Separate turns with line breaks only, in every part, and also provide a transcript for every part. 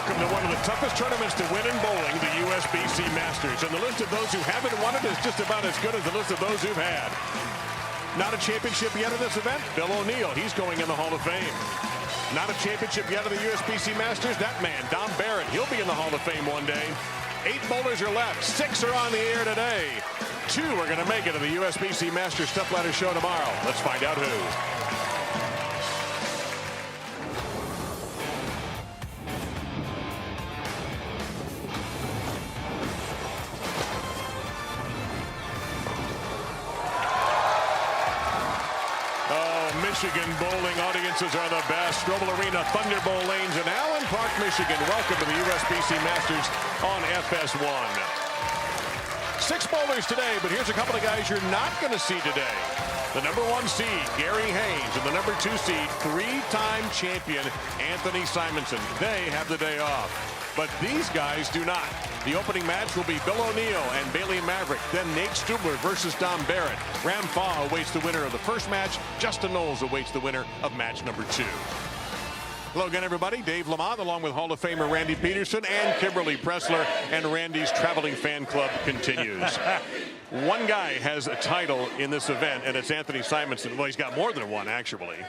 welcome to one of the toughest tournaments to win in bowling, the USBC Masters. And the list of those who haven't won it is just about as good as the list of those who've had. Not a championship yet in this event? Bill O'Neill, he's going in the Hall of Fame. Not a championship yet in the USBC Masters? That man, Barrett, he'll be in the Hall of Fame one day. 8 bowlers are left. 6 are on the air today. 2 are going to make it to the USBC Masters Step Ladder Show tomorrow. Let's find out who. Michigan bowling audiences are the best. Stubler Arena, Thunderbowl Lanes in Allen Park, Michigan. Welcome to the USBC Masters on FS1. 6 bowlers today, but here's a couple of guys you're not going to see today. The #1 seed, Gary Haynes, and the #2 seed, 3-time champion, Anthony Simonson. They have the day off. But these guys do not. The opening match will be Bill O'Neill and Bailey Maverick. Then Nate Stubler versus Barrett. Ram Fach awaits the winner of the first match. Justin Nolles awaits the winner of match #2. Hello again, everybody. Dave Lamont, along with Hall of Famer Randy Pedersen and Kimberly Pressler. And Randy's traveling fan club continues. One guy has a title in this event, and it's Anthony Simonson. Well, he's got more than one, actually.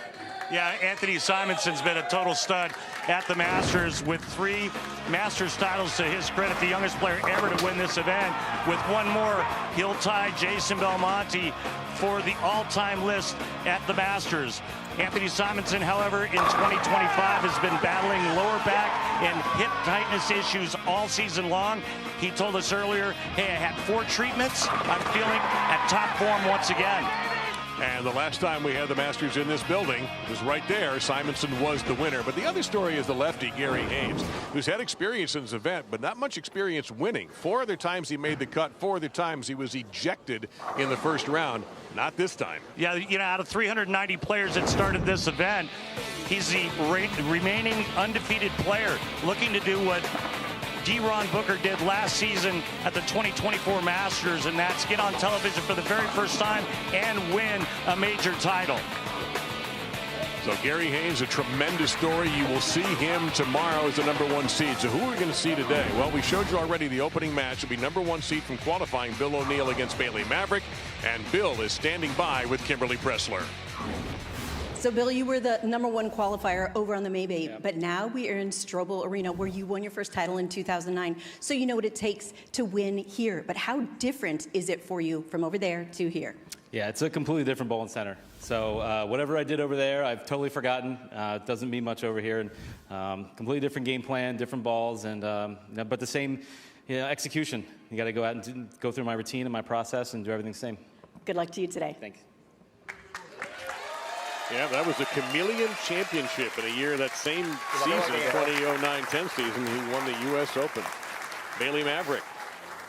Yeah, Anthony Simonson's been a total stud at the Masters with 3 Masters titles to his credit. The youngest player ever to win this event. With one more, he'll tie Jason Belmonte for the all-time list at the Masters. Anthony Simonson, however, in 2025 has been battling lower back and hip tightness issues all season long. He told us earlier, hey, I had 4 treatments. I'm feeling at top form once again.
And the last time we had the Masters in this building was right there. Simonson was the winner. But the other story is the lefty, Gary Haynes, who's had experience in this event, but not much experience winning. 4 other times he made the cut. 4 other times he was ejected in the first round. Not this time.
Yeah, you know, out of 390 players that started this event, he's the remaining undefeated player looking to do what Ron Booker did last season at the 2024 Masters, and that's get on television for the very first time and win a major title.
So Gary Haynes, a tremendous story. You will see him tomorrow as the #1 seed. So who are we going to see today? Well, we showed you already the opening match. It'll be #1 seed from qualifying, Bill O'Neill against Bailey Maverick. And Bill is standing by with Kimberly Pressler.
So, Bill, you were the #1 qualifier over on the Maybe, but now we are in Stubler Arena, where you won your first title in 2009. So you know what it takes to win here. But how different is it for you from over there to here?
Yeah, it's a completely different bowling center. So whatever I did over there, I've totally forgotten. It doesn't mean much over here. And completely different game plan, different balls, and but the same execution. You got to go out and go through my routine and my process and do everything the same.
Good luck to you today.
Thanks.
Yeah, that was the Chameleon Championship in a year, that same season, 2009-10 season, he won the U.S. Open. Bailey Maverick.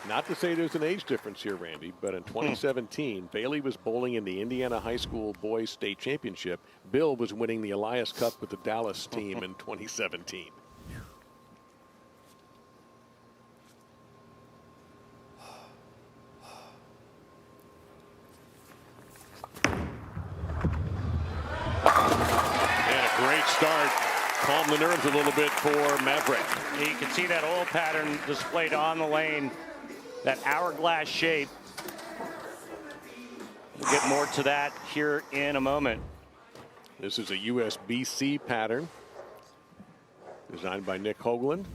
Not to say there's an age difference here, Randy, but in 2017, Bailey was bowling in the Indiana High School Boys State Championship. Bill was winning the Elias Cup with the Dallas team in 2017. Start, calm the nerves a little bit for Maverick.
You can see that oil pattern displayed on the lane, that hourglass shape. We'll get more to that here in a moment.
This is a USBC pattern designed by Nick Hoagland.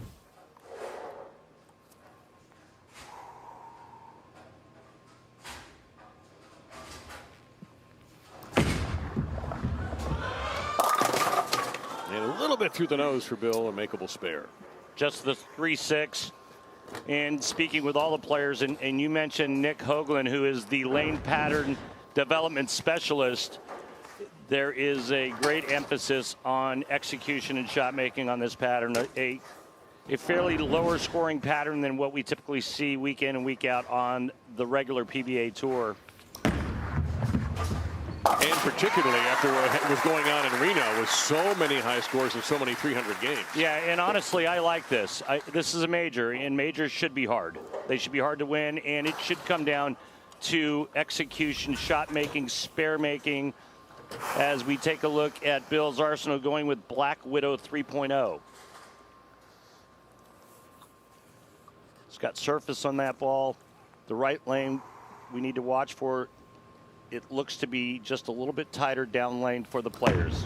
And a little bit through the nose for Bill, a makeable spare.
Just the 3-6. And speaking with all the players, and you mentioned Nick Hoagland, who is the lane pattern development specialist. There is a great emphasis on execution and shot making on this pattern. A fairly lower scoring pattern than what we typically see week in and week out on the regular PBA tour.
And particularly after what was going on in Reno with so many high scores and so many 300 games.
Yeah, and honestly, I like this. This is a major, and majors should be hard. They should be hard to win, and it should come down to execution, shot making, spare making, as we take a look at Bill's arsenal going with Black Widow 3.0. got surface on that ball. The right lane we need to watch for. It looks to be just a little bit tighter down lane for the players.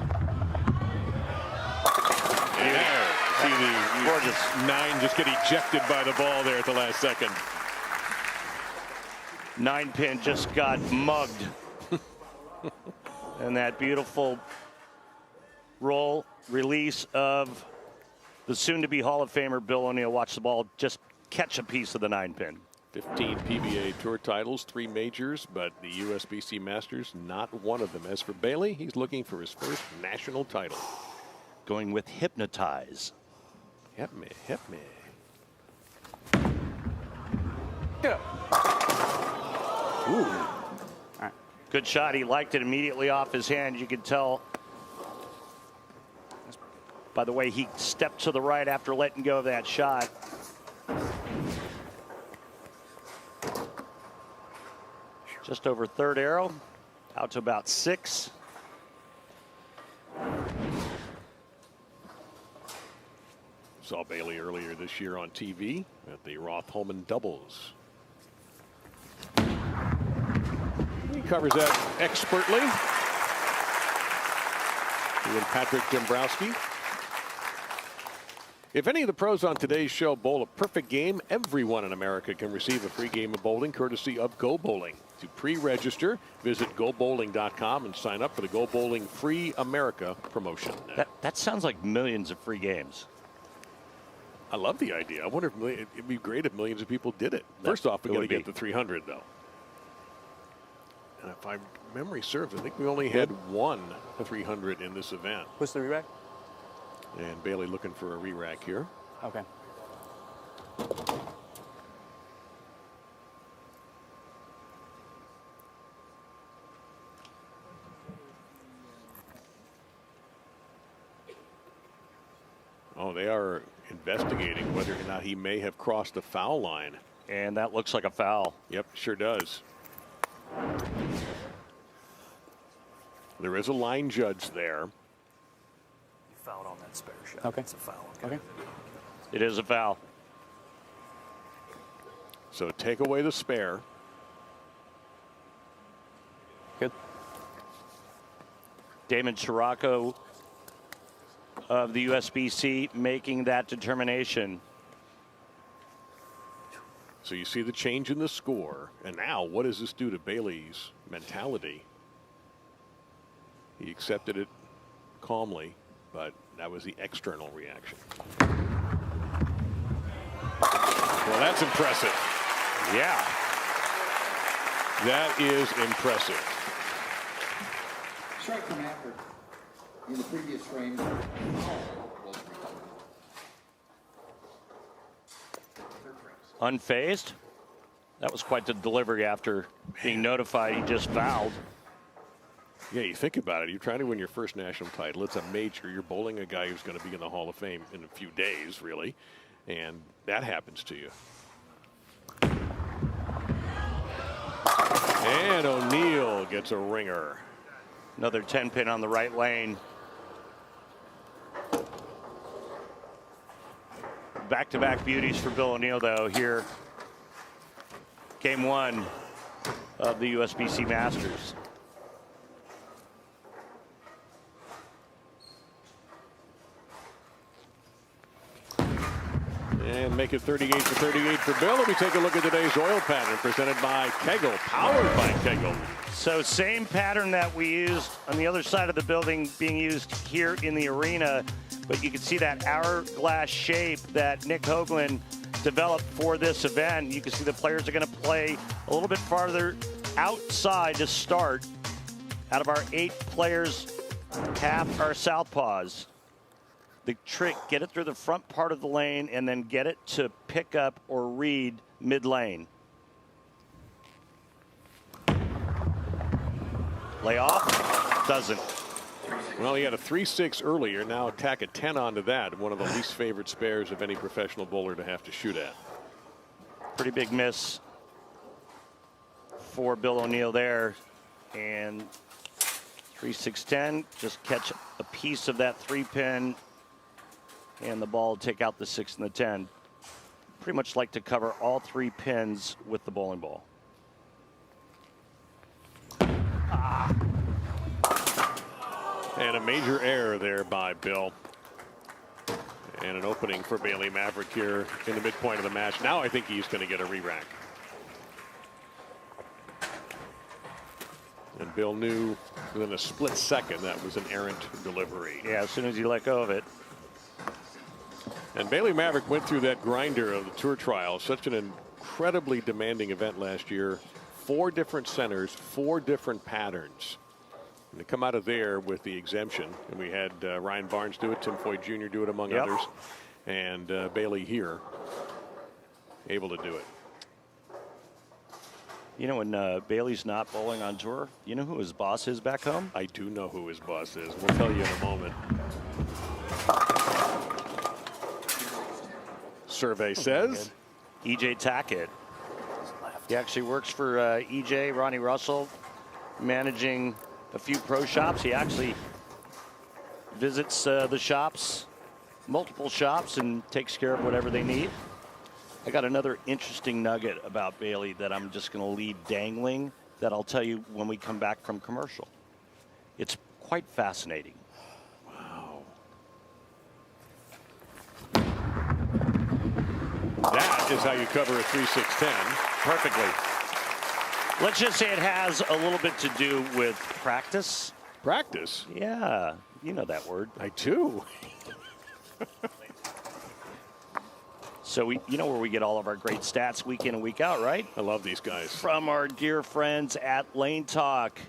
And there, see the
gorgeous
9 just get ejected by the ball there at the last second.
9-pin just got mugged. And that beautiful roll release of the soon-to-be Hall of Famer Bill O'Neill. Watch the ball just catch a piece of the 9-pin.
15 PBA Tour titles, 3 majors, but the USBC Masters, not one of them. As for Bailey, he's looking for his first national title.
Going with Hypnotize.
Hit me, hit me.
Yeah.
Ooh. All right. Good shot. He liked it immediately off his hand. You could tell by the way he stepped to the right after letting go of that shot. Just over third arrow, out to about 6.
Saw Bailey earlier this year on TV at the Roth-Holman doubles. He covers that expertly. He and Patrick Dombrowski. If any of the pros on today's show bowl a perfect game, everyone in America can receive a free game of bowling courtesy of Go Bowling. To pre-register, visit gobowling.com and sign up for the Go Bowling Free America promotion.
That sounds like millions of free games.
I love the idea. I wonder if it'd be great if millions of people did it. First off, we got to get the 300 though. And if my memory serves, I think we only had one 300 in this event.
What's the re-rack?
And Bailey looking for a re-rack here.
Okay.
Oh, they are investigating whether or not he may have crossed the foul line.
And that looks like a foul.
Yep, sure does. There is a line judge there.
Fouled on that spare shot.
Okay.
It's a foul.
Okay.
It is a foul.
So take away the spare.
Good.
Damon Chiraco of the USBC making that determination.
So you see the change in the score. And now what does this do to Bailey's mentality? He accepted it calmly, but that was the external reaction. Well, that's impressive.
Yeah.
That is impressive.
Strike from Maverick in the previous frame.
Unfazed. That was quite the delivery after being notified he just fouled.
Yeah, you think about it. You're trying to win your first national title. It's a major. You're bowling a guy who's going to be in the Hall of Fame in a few days, really. And that happens to you. And O'Neill gets a ringer.
Another 10-pin on the right lane. Back-to-back beauties for Bill O'Neill, though, here. Game 1 of the USBC Masters.
And make it 38 for 38 for Bill. Let me take a look at today's oil pattern presented by Kegel, powered by Kegel.
So same pattern that we used on the other side of the building being used here in the arena, but you can see that hourglass shape that Nick Hoagland developed for this event. You can see the players are going to play a little bit farther outside to start. Out of our 8 players, half are southpaws. The trick, get it through the front part of the lane and then get it to pick up or read mid lane. Lay off, doesn't.
Well, he had a 3-6 earlier. Now attack a 10 onto that. One of the least favorite spares of any professional bowler to have to shoot at.
Pretty big miss for Bill O'Neill there. And 3-6-10, just catch a piece of that 3-pin. And the ball take out the 6 and the 10. pretty much like to cover all 3 pins with the bowling ball.
And a major error there by Bill. And an opening for Bailey Maverick here in the midpoint of the match. Now I think he's going to get a re-rack. And Bill knew within a split second that was an errant delivery.
Yeah, as soon as you let go of it.
And Bailey Maverick went through that grinder of the tour trial. Such an incredibly demanding event last year. 4 different centers, 4 different patterns. And to come out of there with the exemption, and we had Ryan Barnes do it, Tim Foy Jr. do it, among others, and Bailey here able to do it.
You know, when Bailey's not bowling on tour, you know who his boss is back home?
I do know who his boss is. We'll tell you in a moment. Survey says
EJ Tackett. He actually works for EJ, Ronnie Russell, managing a few pro shops. He actually visits the shops, multiple shops, and takes care of whatever they need. I got another interesting nugget about Bailey that I'm just going to leave dangling that I'll tell you when we come back from commercial. It's quite fascinating.
wow. That is how you cover a 3-6-10.
Perfectly. Let's just say it has a little bit to do with practice.
Practice?
Yeah, you know that word.
I do.
So you know where we get all of our great stats week in and week out, right?
I love these guys.
From our dear friends at Lane Talk.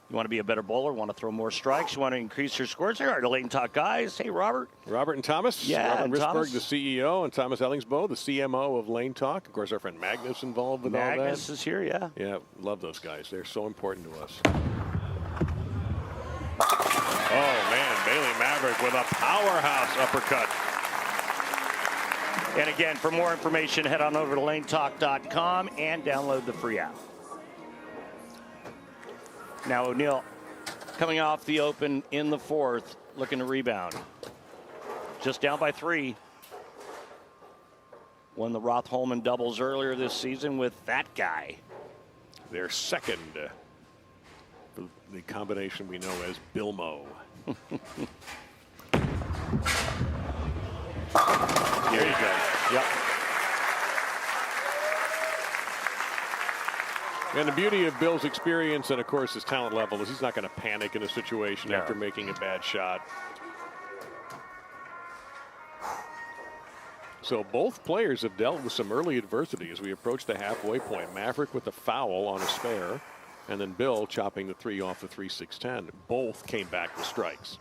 You want to be a better bowler, want to throw more strikes, you want to increase your scores? Here are the Lane Talk guys. Hey, Robert.
Robert and Thomas.
Yeah,
Robert
and
Risberg,
Thomas.
the CEO, and Thomas Ellingsbo, the CMO of Lane Talk. Of course, our friend Magnus involved with all that.
Magnus is here, yeah.
Yeah, love those guys. They're so important to us. Oh, man, Bailey Maverick with a powerhouse uppercut.
And again, for more information, head on over to lanetalk.com and download the free app. Now O'Neill coming off the open in the 4th, looking to rebound. Just down by 3. Won the Roth-Holman doubles earlier this season with that guy.
Their second, the combination we know as Bilmo.
There you go. Yep.
And the beauty of Bill's experience and, of course, his talent level is he's not going to panic in a situation
No.
after making a bad shot. So both players have dealt with some early adversity as we approach the halfway point. Maverick with a foul on a spare, and then Bill chopping the 3 off the 3-6-10. Both came back with strikes.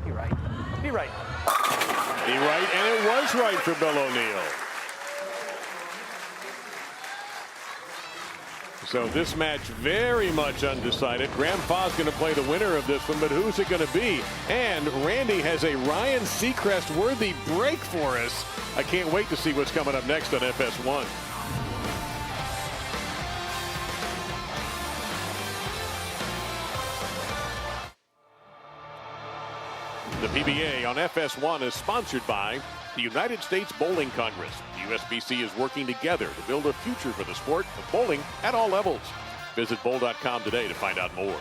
Be right. Be right.
Be right, and it was right for Bill O'Neill. So this match very much undecided. Graham Foss going to play the winner of this one, but who's it going to be? And Randy has a Ryan Seacrest worthy break for us. I can't wait to see what's coming up next on FS1. The PBA on FS1 is sponsored by the United States Bowling Congress. The USBC is working together to build a future for the sport of bowling at all levels. Visit bowl.com today to find out more.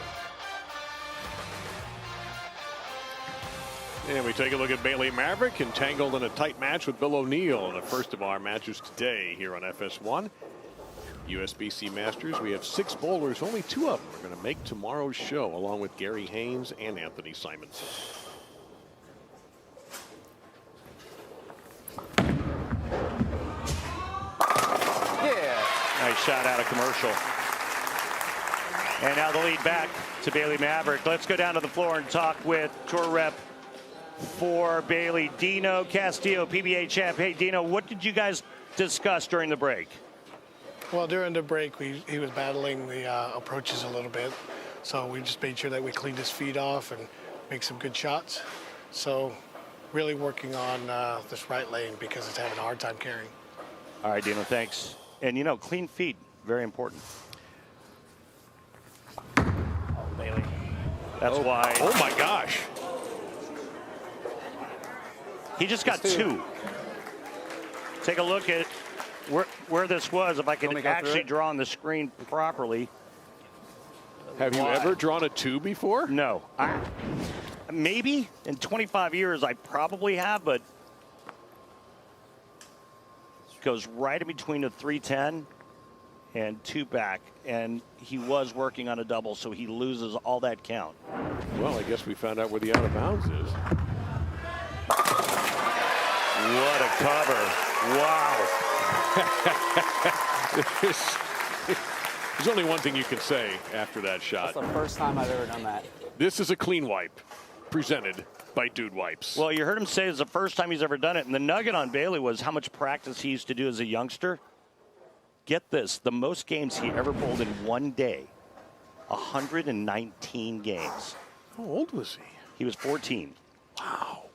And we take a look at Bailey Maverick, entangled in a tight match with Bill O'Neill in the first of our matches today here on FS1. USBC Masters, we have 6 bowlers. Only 2 of them are going to make tomorrow's show, along with Gary Haynes and Anthony Simons.
Nice shot out of commercial. And now the lead back to Bailey Maverick. Let's go down to the floor and talk with tour rep for Bailey, Dino Castillo, PBA champ. Hey, Dino, what did you guys discuss during the break?
Well, during the break, he was battling the approaches a little bit. So we just made sure that we cleaned his feet off and make some good shots. So really working on this right lane because it's having a hard time carrying.
All right, Dino, thanks. And, you know, clean feet, very important. That's why.
Oh my gosh.
He just got two. Take a look at where this was, if I can actually draw on the screen properly.
Have you ever drawn a 2 before?
No. Maybe in 25 years I probably have, but it goes right in between the 310 and 2 back, and he was working on a double, so he loses all that count.
Well, I guess we found out where the out of bounds is.
What a cover. Wow.
There's only one thing you can say after that shot.
That's the first time I've ever done that.
This is a clean wipe presented by Dude Wipes.
Well, you heard him say it's the first time he's ever done it, and the nugget on Bailey was how much practice he used to do as a youngster. Get this, the most games he ever bowled in one day, 119 games.
How old was he?
He was 14.
Wow.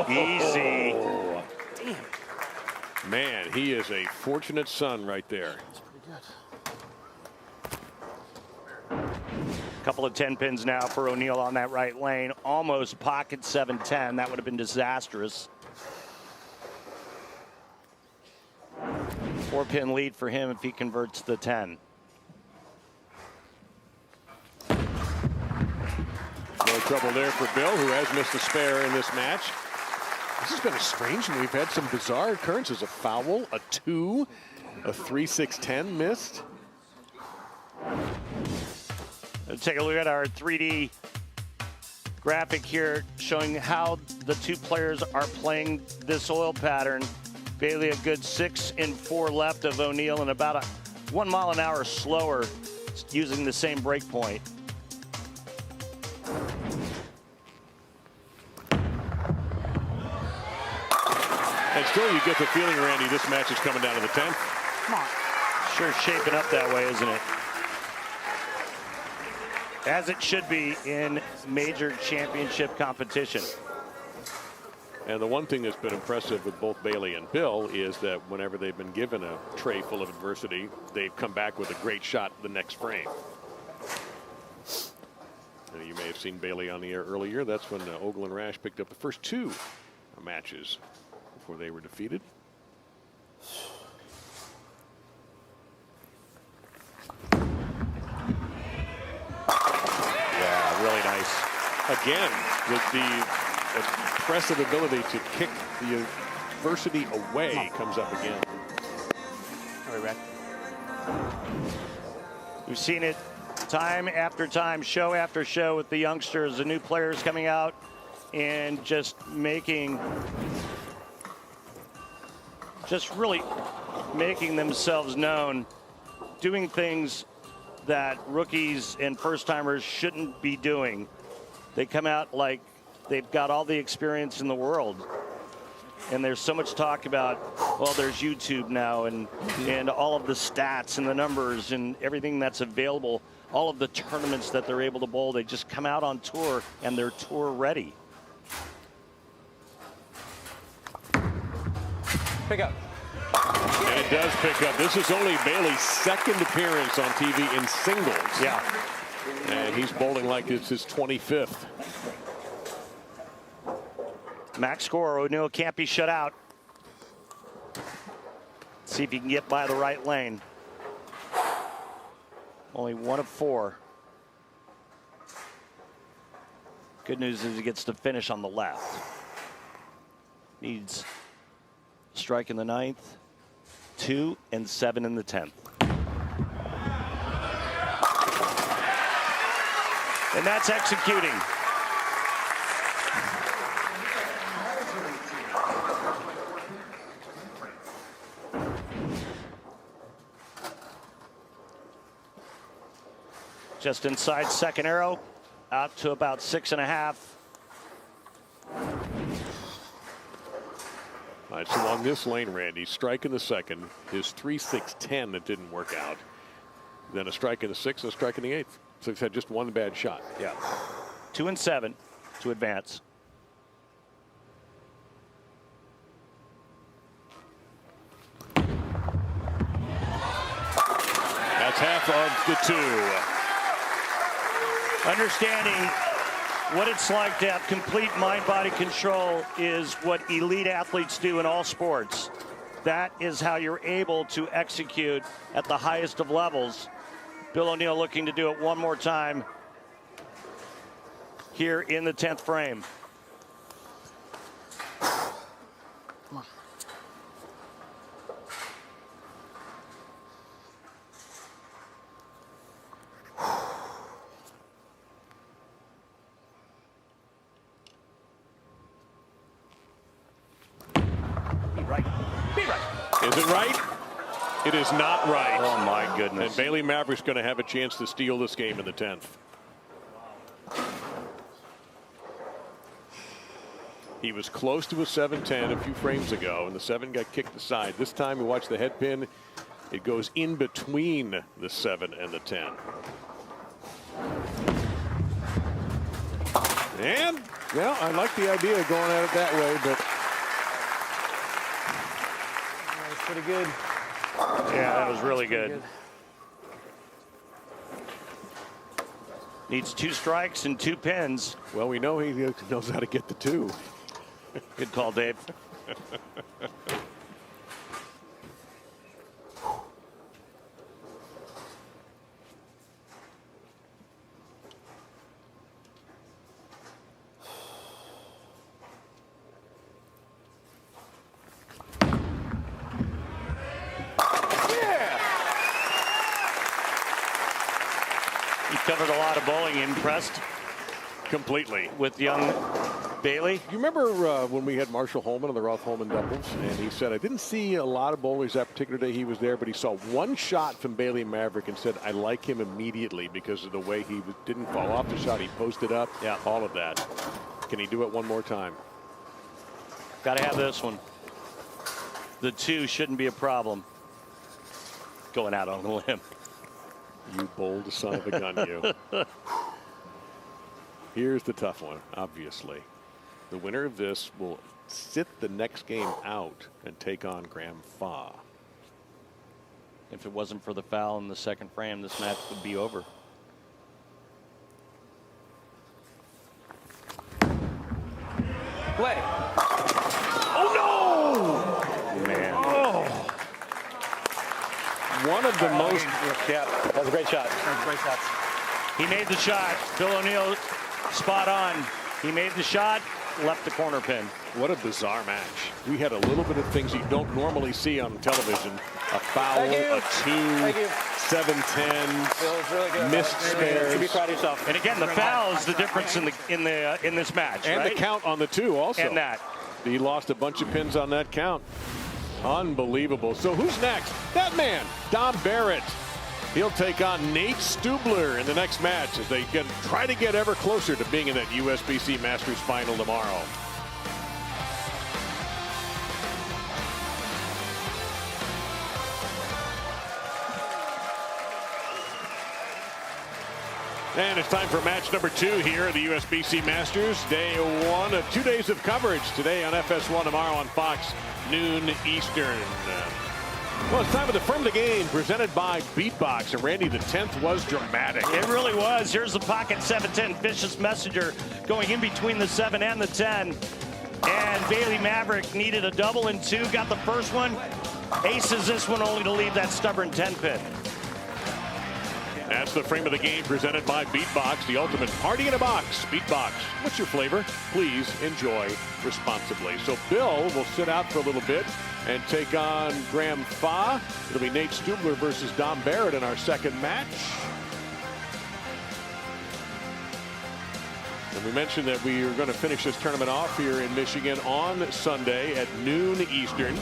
Easy.
Damn. Man, he is a fortunate son right there.
That's pretty good.
Couple of 10 pins now for O'Neill on that right lane. Almost pocket 710. That would have been disastrous. 4-pin lead for him if he converts the 10.
No trouble there for Bill, who has missed a spare in this match. This has been a strange one. We've had some bizarre occurrences. A foul, a 2, a 3-6-10 missed.
Let's take a look at our 3D graphic here showing how the two players are playing this oil pattern. Bailey a good 6 and 4 left of O'Neill and about a 1 mile an hour slower using the same break point.
And still you get the feeling, Randy, this match is coming down to the 10th.
Come on. Sure shaping up that way, isn't it? As it should be in major championship competition.
And the one thing that's been impressive with both Bailey and Bill is that whenever they've been given a tray full of adversity, they've come back with a great shot the next frame. And you may have seen Bailey on the air earlier. That's when Ogle and Rash picked up the first 2 matches before they were defeated.
Yeah, really nice.
Again, with the impressive ability to kick the adversity away comes up again.
All right, Red.
We've seen it time after time, show after show with the youngsters, the new players coming out and just really making themselves known, doing things that rookies and first-timers shouldn't be doing. They come out like they've got all the experience in the world. And there's so much talk about, well, there's YouTube now and all of the stats and the numbers and everything that's available, all of the tournaments that they're able to bowl. They just come out on tour and they're tour ready.
Pick up.
And it does pick up. This is only Bailey's second appearance on TV in singles.
Yeah.
And he's bowling like it's his 25th.
Max score, O'Neill can't be shut out. See if he can get by the right lane. Only 1 of 4. Good news is he gets to finish on the left. Needs strike in the 9th, 2 and 7 in the 10th. And that's executing. Just inside second arrow, out to about 6.5.
All right, so along this lane, Randy, strike in the second, his 3-6-10 that didn't work out. Then a strike in the 6th and a strike in the 8th. So he's had just one bad shot.
Yeah. 2 and 7 to advance.
of the 2.
Understanding what it's like to have complete mind-body control is what elite athletes do in all sports. That is how you're able to execute at the highest of levels. Bill O'Neill looking to do it one more time here in the 10th frame.
Come on.
Is it right? It is not right.
Oh, my goodness.
And Bailey Maverick's going to have a chance to steal this game in the 10th. He was close to a 7-10 a few frames ago, and the 7 got kicked aside. This time, you watch the head pin. It goes in between the 7 and the 10. And, well, I like the idea of going at it that way, but
Pretty good.
Yeah, that was really good. Needs 2 strikes and 2 pins.
well, we know he knows how to get the 2.
Good call, Dave. Covered a lot of bowling, impressed
Completely.
with young Bailey.
You remember when we had Marshall Holman on the Roth Holman doubles, and he said, I didn't see a lot of bowlers that particular day he was there, but he saw one shot from Bailey Maverick and said, I like him immediately because of the way he didn't fall off the shot. He posted up,
Yeah.
all of that. Can he do it one more time?
Got to have this one. The 2 shouldn't be a problem. Going out on a limb.
You bold son of a gun, you. Here's the tough one, obviously. The winner of this will sit the next game out and take on Graham Fach.
If it wasn't for the foul in the 2nd frame, this match would be over.
Play.
Oh, no!
Man.
Oh! One of the most...
Yeah, that was a great shot. That was a great shot.
He made the shot. Bill O'Neill spot on. He made the shot, left the corner pin.
What a bizarre match. We had a little bit of things you don't normally see on television. A foul, a 2, 7-10,
Feels really good.
missed spares.
You be proud of yourself.
And again, the foul is the difference in this match.
And
right?
the count on the 2 also.
And that.
He lost a bunch of pins on that count. Unbelievable. So who's next? That man, Dom Barrett. He'll take on Nate Stubler in the next match as they try to get ever closer to being in that USBC Masters final tomorrow. And it's time for match number 2 here at the USBC Masters. Day 1 of 2 days of coverage. Today on FS1, tomorrow on Fox, noon Eastern. Well, it's time for the Firm of the Game presented by Beatbox. And Randy, the 10th was dramatic.
It really was. Here's the pocket 7-10 vicious messenger going in between the 7 and the 10. And Bailey Maverick needed a double and 2. Got the first one. Aces this one only to leave that stubborn 10 pin.
That's the Frame of the Game presented by Beatbox, the ultimate party in a box. Beatbox, what's your flavor? Please enjoy responsibly. So Bill will sit out for a little bit and take on Graham Fach. It'll be Nate Stubler versus Dom Barrett in our second match. And we mentioned that we are going to finish this tournament off here in Michigan on Sunday at noon Eastern.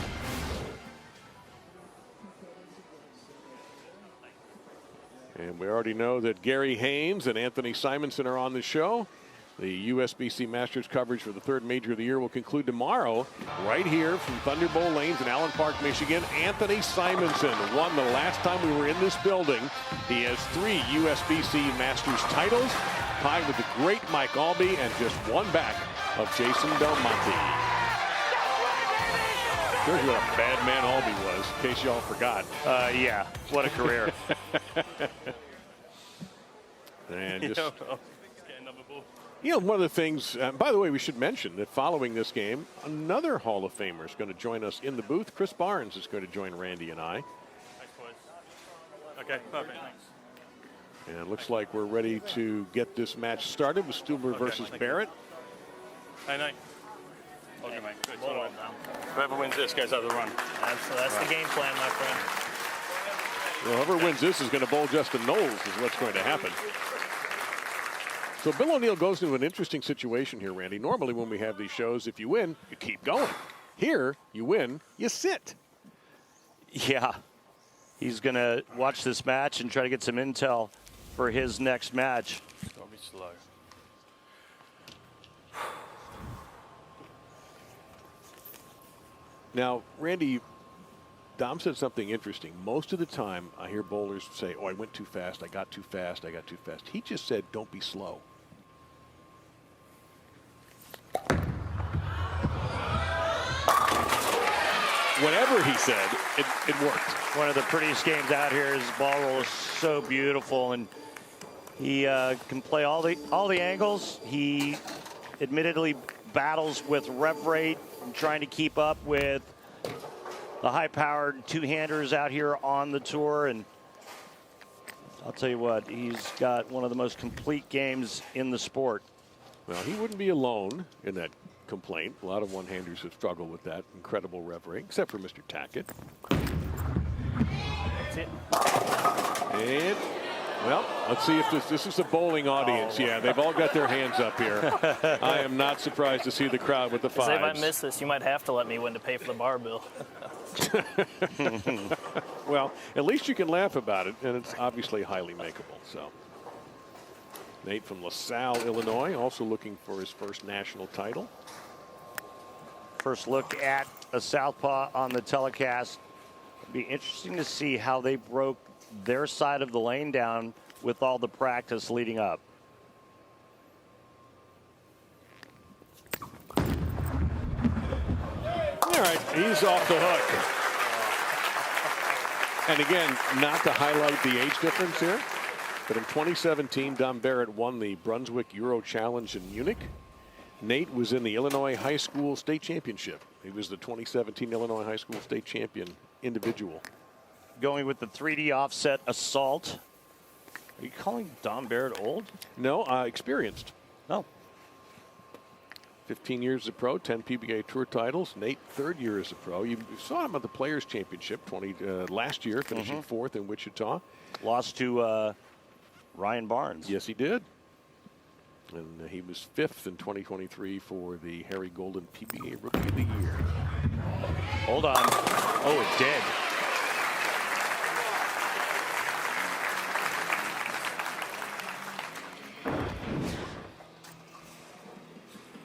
And we already know that Gary Haynes and Anthony Simonson are on the show. The USBC Masters coverage for the 3rd major of the year will conclude tomorrow right here from Thunder Bowl Lanes in Allen Park, Michigan. Anthony Simonson won the last time we were in this building. He has 3 USBC Masters titles, tied with the great Mike Albee and just one back of Jason Belmonte. Here's what a bad man Albee was, in case y'all forgot.
Yeah, what a career.
And just, one of the things, by the way, we should mention that following this game, another Hall of Famer is going to join us in the booth. Chris Barnes is going to join Randy and I.
Okay, perfect.
And it looks like we're ready to get this match started with Stubler versus Barrett.
Hey, Nate.
Okay, mate. Good.
Whoever wins this goes out of the run.
That's the game plan, my friend.
Well, whoever wins this is going to bowl Justin Nolles is what's going to happen. So Bill O'Neill goes into an interesting situation here, Randy. Normally when we have these shows, if you win, you keep going. Here, you win, you sit.
Yeah. He's going to watch this match and try to get some intel for his next match.
It's got to be slow.
Now, Randy, Dom said something interesting. Most of the time, I hear bowlers say, oh, I went too fast, I got too fast, I got too fast. He just said, don't be slow. Whatever he said, it worked.
One of the prettiest games out here. His ball roll is so beautiful, and he can play all the angles. He admittedly battles with rev rate and trying to keep up with the high-powered two-handers out here on the tour. And I'll tell you what, he's got one of the most complete games in the sport.
Well, he wouldn't be alone in that complaint. A lot of one-handers have struggled with that incredible rev rate, except for Mr. Tackett.
That's it.
And, well, let's see if this is a bowling audience. Yeah, they've all got their hands up here. I am not surprised to see the crowd with the fives.
If I miss this, you might have to let me win to pay for the bar bill.
Well, at least you can laugh about it, and it's obviously highly makeable. So, Nate from LaSalle, Illinois, also looking for his first national title.
First look at a southpaw on the telecast. It'd be interesting to see how they broke their side of the lane down with all the practice leading up.
All right, he's off the hook. And again, not to highlight the age difference here, but in 2017, Don Barrett won the Brunswick Euro Challenge in Munich. Nate was in the Illinois High School State Championship. He was the 2017 Illinois High School State Champion individual.
Going with the 3D offset assault. Are you calling Don Barrett old?
No, experienced.
No.
15 years as a pro, 10 PBA Tour titles. Nate, third year as a pro. You saw him at the Players Championship last year, finishing fourth in Wichita.
Lost to Ryan Barnes.
Yes, he did. And he was fifth in 2023 for the Harry Golden PBA Rookie of the Year.
Hold on. Oh, it did.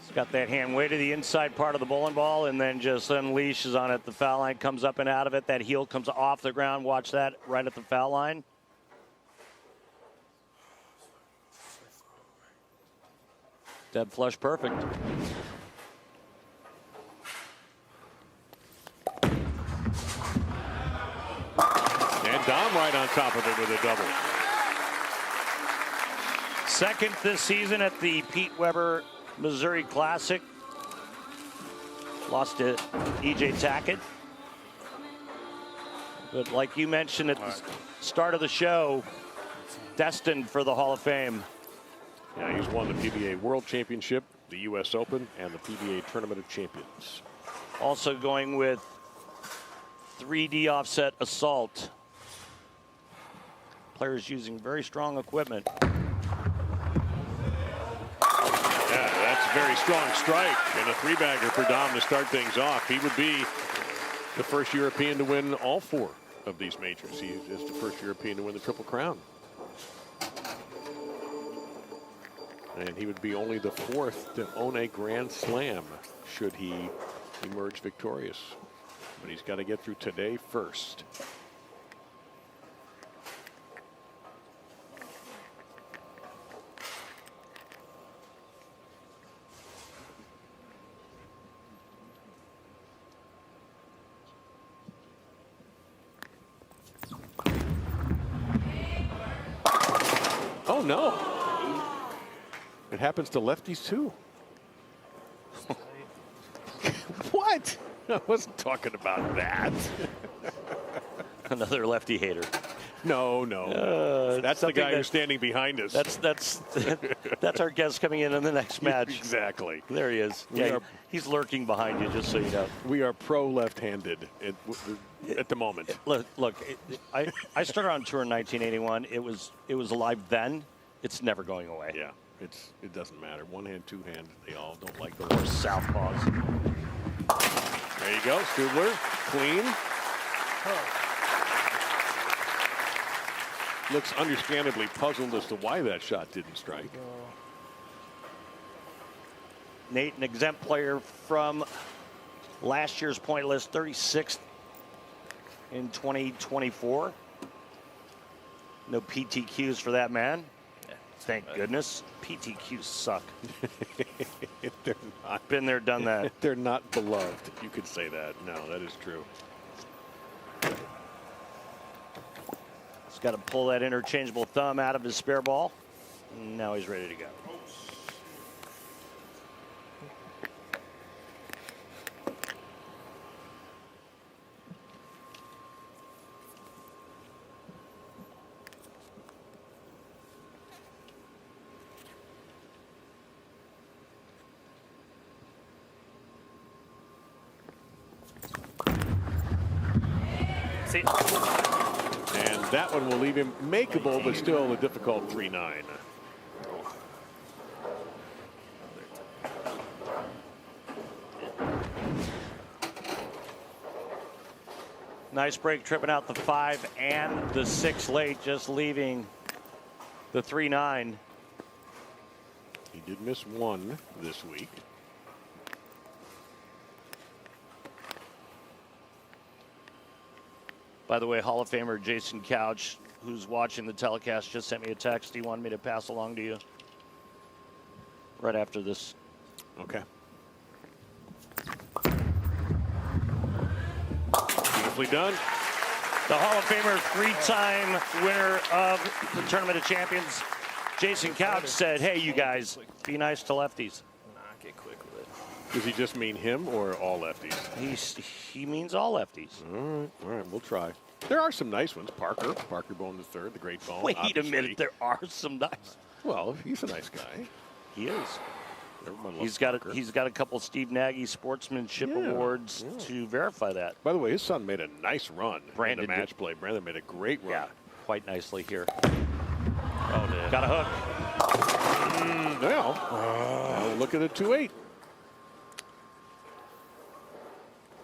He's got that hand way to the inside part of the bowling ball and then just unleashes on it. The foul line comes up and out of it. That heel comes off the ground. Watch that right at the foul line. Dead flush perfect.
And Dom right on top of it with a double.
Second this season at the Pete Weber Missouri Classic. Lost to E.J. Tackett. But like you mentioned at the start of the show, destined for the Hall of Fame.
Yeah, he's won the PBA World Championship, the U.S. Open, and the PBA Tournament of Champions.
Also going with 3D offset assault. Players using very strong equipment.
Yeah, that's a very strong strike and a three-bagger for Dom to start things off. He would be the first European to win all four of these majors. He is the first European to win the Triple Crown. And he would be only the fourth to own a Grand Slam should he emerge victorious. But he's got to get through today first. Oh, no. It happens to lefties, too. What? I wasn't talking about that.
Another lefty hater.
No, no. That's the guy who's standing behind us.
That's our guest coming in the next match.
Exactly.
There he is. Yeah, he's lurking behind you, just so you know.
We are pro left-handed at the moment.
Look, I started on tour in 1981. It was alive then. It's never going away.
Yeah, it doesn't matter. One hand, two hand. They all don't like those.
Or southpaws.
There you go, Stubler. Clean. Looks understandably puzzled as to why that shot didn't strike.
Nate, an exempt player from last year's point list, 36th in 2024. No PTQs for that man. Thank goodness. PTQs suck.
They're not.
Been there, done that.
They're not beloved. You could say that. No, that is true.
He's got to pull that interchangeable thumb out of his spare ball. Now he's ready to go.
See?
And that one will leave him makeable, but still a difficult 3-9.
Nice break, tripping out the 5 and the 6 late, just leaving the 3-9.
He did miss one this week.
By the way, Hall of Famer Jason Couch, who's watching the telecast, just sent me a text. He wanted me to pass along to you right after this.
Okay. Beautifully done.
The Hall of Famer, 3-time winner of the Tournament of Champions, Jason Couch said, hey, you guys, be nice to lefties.
Nah, get quick with it.
Does he just mean him or all lefties?
He means all lefties.
All right, we'll try. There are some nice ones. Parker Bone III, the great Bone.
Wait
obviously.
a minute, there are some nice.
Well, he's a nice guy.
He is.
Everyone
He's
loves
got a couple Steve Nagy sportsmanship awards to verify that.
By the way, his son made a nice run
Brandon
in the match play. Brandon made a great run.
Yeah, quite nicely here.
Oh, dude.
Got a hook.
Now, look at a 2-8.
You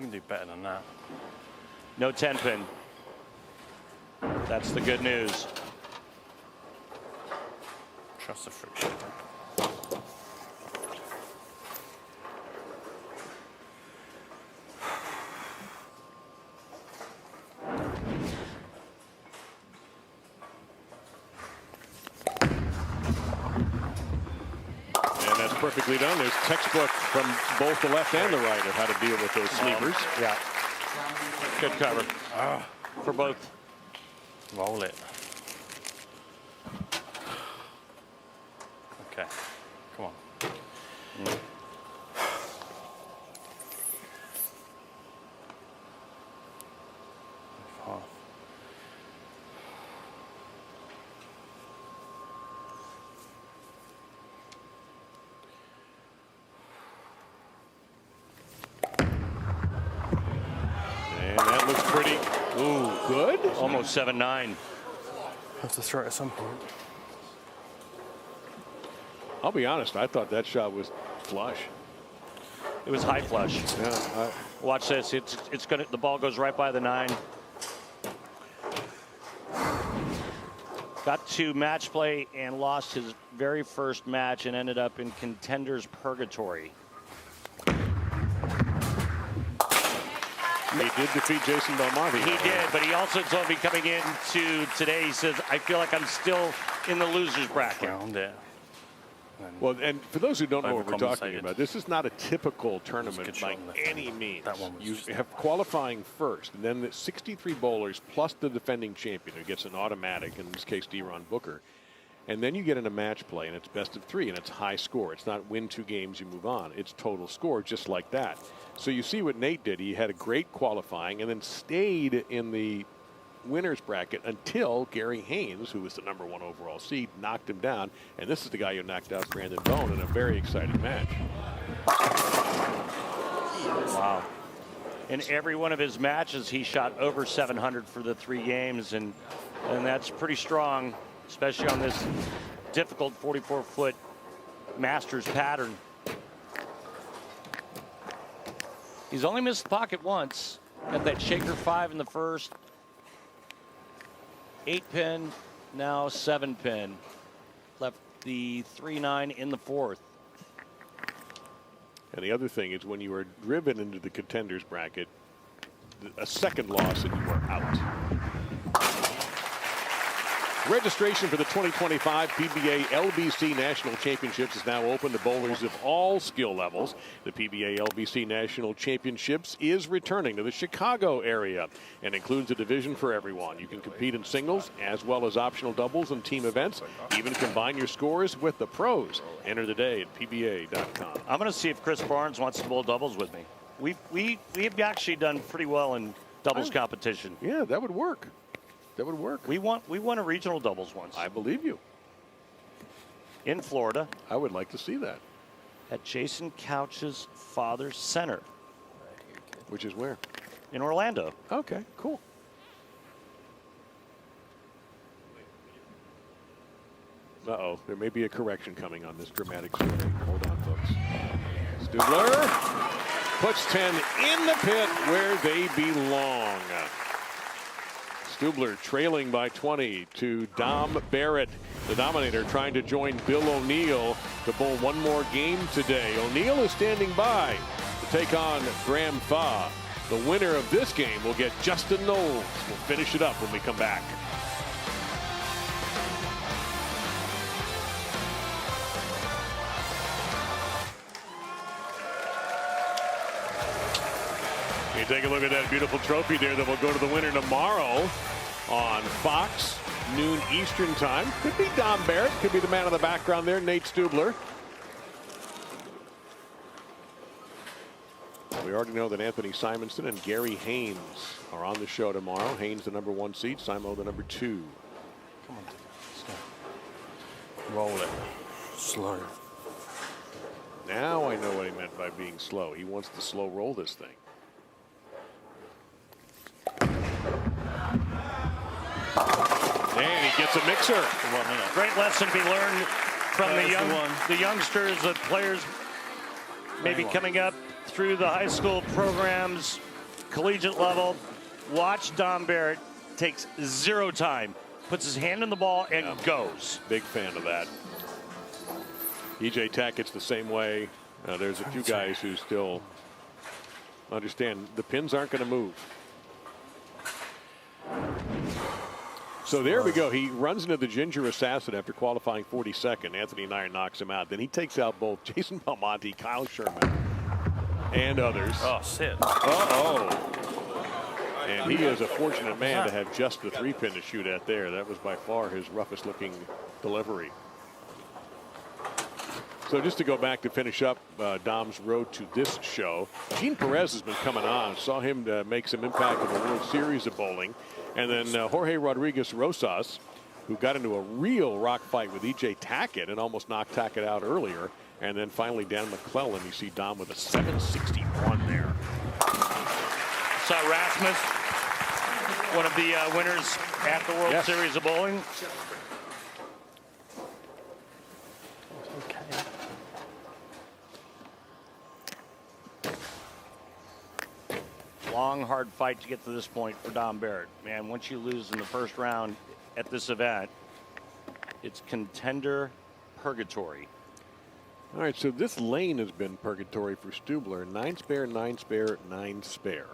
can do better than that.
No 10 pin. That's the good news.
Trust the friction.
And that's perfectly done. There's textbook from both the left and the right of how to deal with those sleepers.
Yeah. Good cover for both.
Roll it. Okay. Come on. Oh.
And that looks pretty. Ooh, good.
Almost 7-9.
Have to throw it at some point.
I'll be honest, I thought that shot was flush.
It was high flush.
Yeah,
Watch this. It's gonna. The ball goes right by the 9. Got to match play and lost his very first match and ended up in Contenders purgatory.
he did defeat Jason Belmonte.
He did, but he also told me coming into today, he says, I feel like I'm still in the loser's bracket.
Round it.
Well, and for those who don't know what we're talking
Overcompensated.
about, this is not a typical
Good
tournament
shot
by
on the
any means.
That one was
You
just-
have qualifying first, and then the 63 bowlers plus the defending champion who gets an automatic, in this case, D-Ron Booker. And then you get in a match play, and it's best of 3, and it's high score. It's not win 2 games, you move on. It's total score, just like that. So you see what Nate did. He had a great qualifying and then stayed in the winner's bracket until Gary Haynes, who was the #1 overall seed, knocked him down. And this is the guy who knocked out Brandon Bone in a very exciting match.
Wow. In every one of his matches, he shot over 700 for the 3 games, and that's pretty strong, especially on this difficult 44-foot Masters pattern. He's only missed the pocket once. Got that shaker 5 in the first. 8-pin, now 7-pin. Left the 3-9 in the 4th.
And the other thing is when you are driven into the contenders bracket, a second loss and you are out. Registration for the 2025 PBA LBC National Championships is now open to bowlers of all skill levels. The PBA LBC National Championships is returning to the Chicago area and includes a division for everyone. You can compete in singles as well as optional doubles and team events. Even combine your scores with the pros. Enter today at PBA.com.
I'm going to see if Chris Barnes wants to bowl doubles with me. We've actually done pretty well in doubles competition.
Yeah, that would work. That would work.
We won a regional doubles once.
I believe you.
In Florida.
I would like to see that.
At Jason Couch's father's center.
Which is where?
In Orlando.
Okay, cool. Uh-oh, there may be a correction coming on this dramatic story. Hold on, folks. Stubler puts 10 in the pit where they belong. Stubler trailing by 20 to Dom Barrett, the Dominator, trying to join Bill O'Neill to bowl one more game today. O'Neill is standing by to take on Graham Fach. The winner of this game will get Justin Nolles. We'll finish it up when we come back. You take a look at that beautiful trophy there that will go to the winner tomorrow on Fox, noon Eastern time. Could be Dom Barrett, could be the man in the background there, Nate Stubler. We already know that Anthony Simonson and Gary Haynes are on the show tomorrow. Haynes the #1 seed, Simo the #2.
Come on, roll it. Slow.
Now I know what he meant by being slow. He wants to slow roll this thing. And he gets a mixer.
Great lesson to be learned from the youngsters, the players maybe coming up through the high school programs, collegiate level. Watch Dom Barrett, takes 0 time, puts his hand in the ball and goes.
Big fan of that. EJ Tackett's the same way. There's a few guys who still understand the pins aren't going to move. So there we go. He runs into the Ginger Assassin after qualifying 42nd. Anthony Nair knocks him out. Then he takes out both Jason Belmonte, Kyle Sherman, and others.
Oh, shit.
Uh-oh. And he is a fortunate man to have just the 3-pin to shoot at there. That was by far his roughest looking delivery. So just to go back to finish up Dom's road to this show, Gene Perez has been coming on. Saw him make some impact in the World Series of bowling. And then Jorge Rodriguez Rosas, who got into a real rock fight with EJ Tackett and almost knocked Tackett out earlier. And then finally Dan McClellan, you see Dom with a 761 there.
Saw Rasmus, one of the winners at the World Series of bowling. Long, hard fight to get to this point for Dom Barrett. Man, once you lose in the first round at this event, it's contender purgatory.
All right, so this lane has been purgatory for Stubler. 9 spare, 9 spare, 9 spare.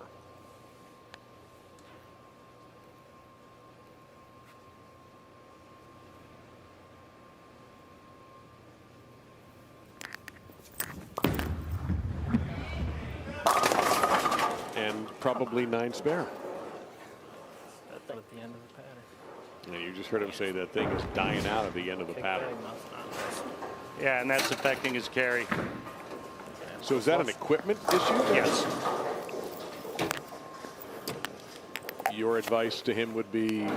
And probably 9 spare.
At the end of the pattern.
And you just heard him say that thing is dying out at the end of the pattern.
Yeah, and that's affecting his carry.
So is that an equipment issue?
Yes.
Your advice to him would be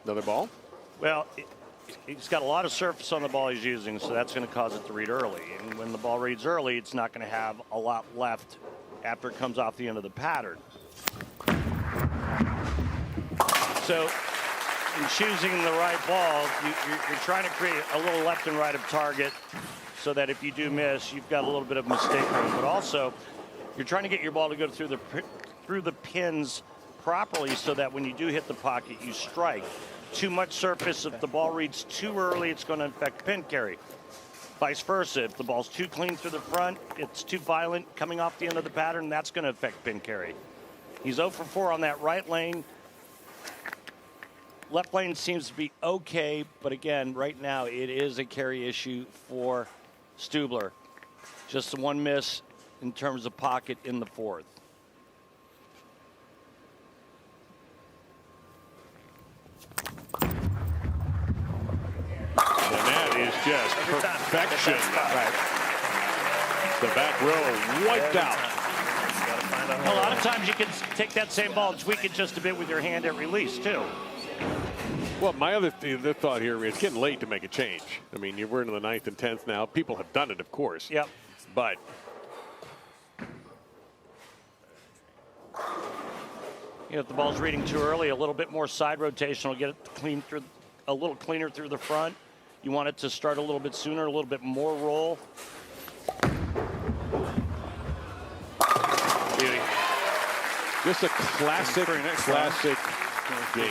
another ball?
Well, he's got a lot of surface on the ball he's using, so that's going to cause it to read early. And when the ball reads early, it's not going to have a lot left after it comes off the end of the pattern. So in choosing the right ball, you're trying to create a little left and right of target so that if you do miss, you've got a little bit of mistake room. But also, you're trying to get your ball to go through the pins properly so that when you do hit the pocket, you strike. Too much surface, if the ball reads too early, it's going to affect pin carry. Vice versa, if the ball's too clean through the front, it's too violent coming off the end of the pattern, that's going to affect pin carry. He's 0 for 4 on that right lane. Left lane seems to be okay, but again, right now it is a carry issue for Stubler. Just one miss in terms of pocket in the fourth.
And that is just perfection.
Right.
The back row wiped out.
A lot of times you can take that same ball and tweak it just a bit with your hand at release, too.
Well, my other thought here is it's getting late to make a change. I mean, we're into the 9th and 10th now. People have done it, of course.
Yep.
But
if the ball's reading too early, a little bit more side rotation will get it clean through, a little cleaner through the front. You want it to start a little bit sooner, a little bit more roll.
Beauty. Just a classic game.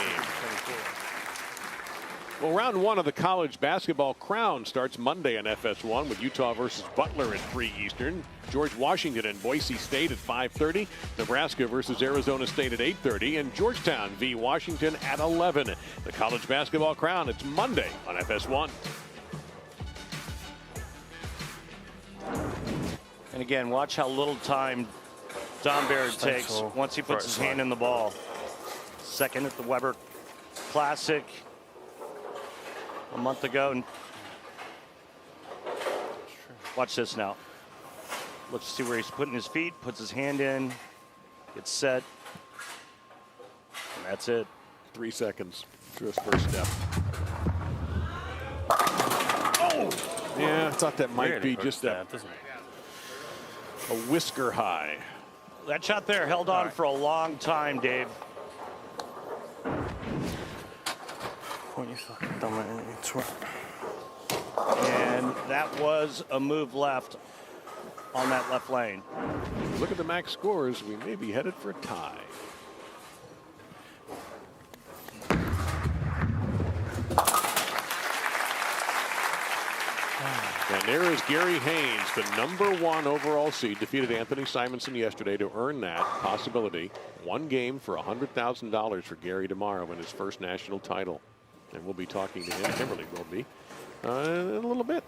Well, round 1 of the college basketball crown starts Monday on FS1 with Utah versus Butler at 3 Eastern. George Washington and Boise State at 5:30. Nebraska versus Arizona State at 8:30. And Georgetown v. Washington at 11. The college basketball crown, it's Monday on FS1.
And again, watch how little time Barrett takes once he puts his hand in the ball. Second at the Weber Classic a month ago. Watch this now. Let's see where he's putting his feet, puts his hand in, gets set, and that's it.
3 seconds through his first step. Oh! Yeah, I thought that might be just a whisker high.
That shot there held on for a long time, Dave. And that was a move left on that left lane.
Look at the max scores. We may be headed for a tie. And there is Gary Haynes, the #1 overall seed, defeated Anthony Simonson yesterday to earn that possibility. 1 game for $100,000 for Gary tomorrow in his first national title. And we'll be talking to him. Kimberly will be in a little bit.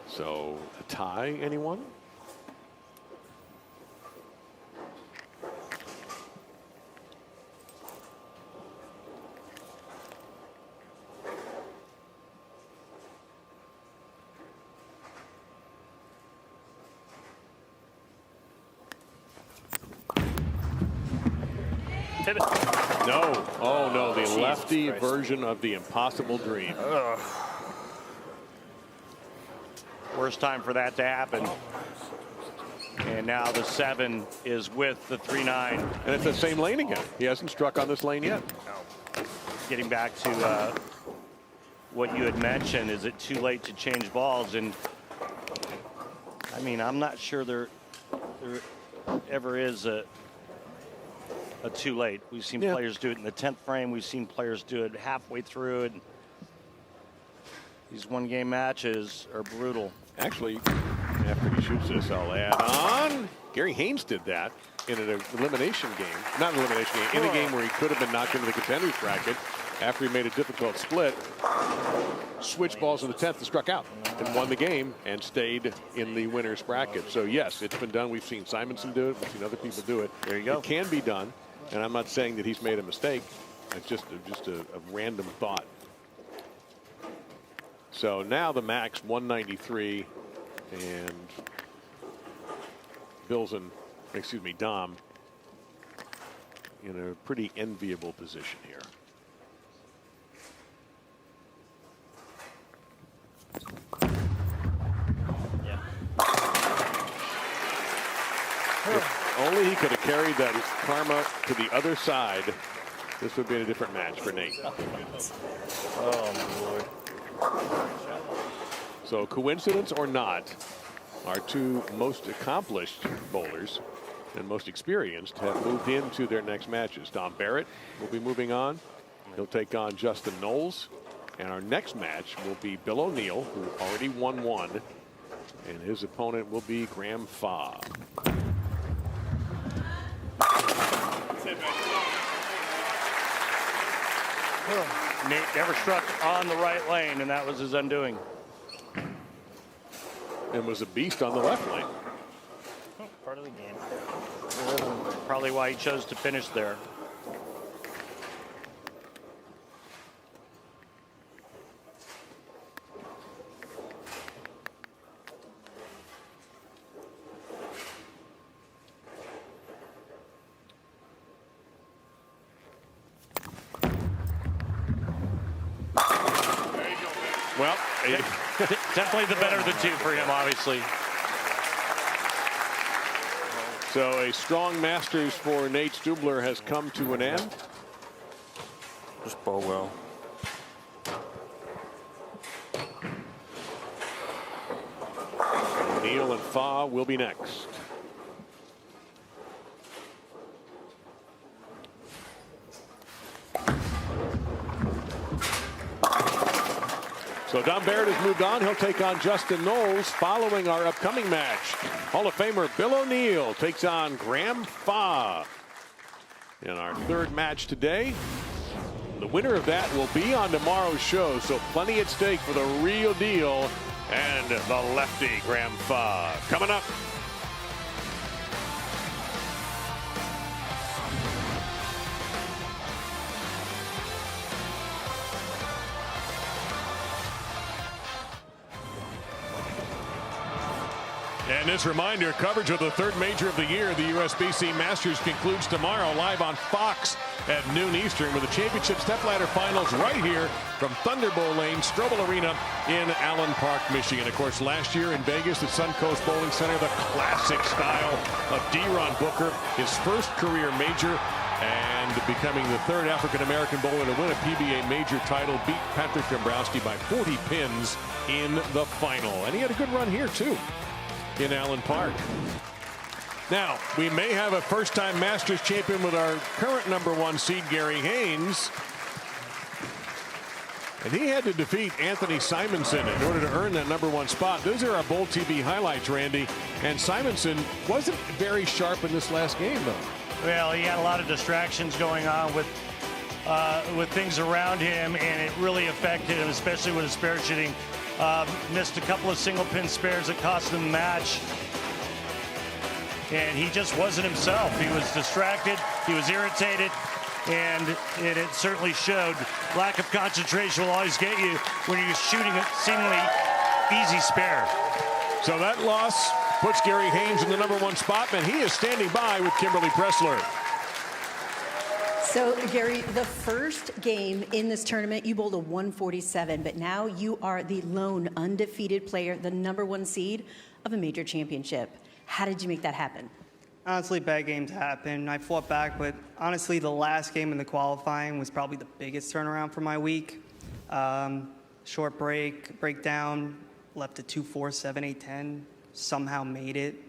So a tie, anyone? No. Oh, no. The lefty version of the impossible dream.
Worst time for that to happen. And now the 7 is with the 3-9.
And it's the same lane again. He hasn't struck on this lane yet.
Getting back to what you had mentioned, is it too late to change balls? And I mean, I'm not sure there ever is a too late. We've seen players do it in the 10th frame. We've seen players do it halfway through it. These 1-game matches are brutal.
Actually, after he shoots this, I'll add on. Gary Haynes did that in an elimination game. Not an elimination game. In a game where he could have been knocked into the Contenders bracket. after he made a difficult split, switched balls in the 10th and struck out and won the game and stayed in the winner's bracket. So yes, it's been done. We've seen Simonson do it. We've seen other people do it.
There you go.
It can be done, and I'm not saying that he's made a mistake. It's just a random thought. So now the max 193, and Dom in a pretty enviable position here. If only he could have carried that karma to the other side, this would be a different match for Nate.
Oh, my Lord.
So coincidence or not, our two most accomplished bowlers and most experienced have moved into their next matches. Dom Barrett will be moving on. He'll take on Justin Nolles. And our next match will be Bill O'Neill, who already won one. And his opponent will be Graham Fach.
Nate never struck on the right lane, and that was his undoing.
And was a beast on the left lane.
Part of the game.
Probably why he chose to finish there.
Well,
definitely the better of the two for him, obviously.
So a strong Masters for Nate Stubler has come to an end.
Just bowl well.
O'Neill and Fach will be next. So Dom Barrett has moved on. He'll take on Justin Nolles following our upcoming match. Hall of Famer Bill O'Neill takes on Graham Fach in our third match today. The winner of that will be on tomorrow's show, so plenty at stake for the real deal and the lefty Graham Fach. Coming up. And this reminder, coverage of the third major of the year, the USBC Masters, concludes tomorrow live on Fox at noon Eastern with the championship stepladder finals right here from Thunderbolt Lane, Stubler Arena in Allen Park, Michigan. Of course, last year in Vegas at Suncoast Bowling Center, the classic style of D-Ron Booker, his first career major, and becoming the third African-American bowler to win a PBA major title, beat Patrick Dombrowski by 40 pins in the final. And he had a good run here, too, in Allen Park. Now, we may have a first-time Masters champion with our current #1 seed, Gary Haynes. And he had to defeat Anthony Simonson in order to earn that #1 spot. Those are our Bowl TV highlights, Randy. And Simonson wasn't very sharp in this last game, though.
Well, he had a lot of distractions going on with things around him, and it really affected him, especially with his spare shooting. Missed a couple of single pin spares that cost him the match. And he just wasn't himself. He was distracted, he was irritated, and it certainly showed. Lack of concentration will always get you when you're shooting a seemingly easy spare.
So that loss puts Gary Haynes in the #1 spot, and he is standing by with Kimberly Pressler.
So, Gary, the first game in this tournament, you bowled a 147, but now you are the lone undefeated player, the #1 seed of a major championship. How did you make that happen?
Honestly, bad games happen. I fought back, but honestly, the last game in the qualifying was probably the biggest turnaround for my week. Short breakdown, left a 2-4, 7-8, 10, somehow made it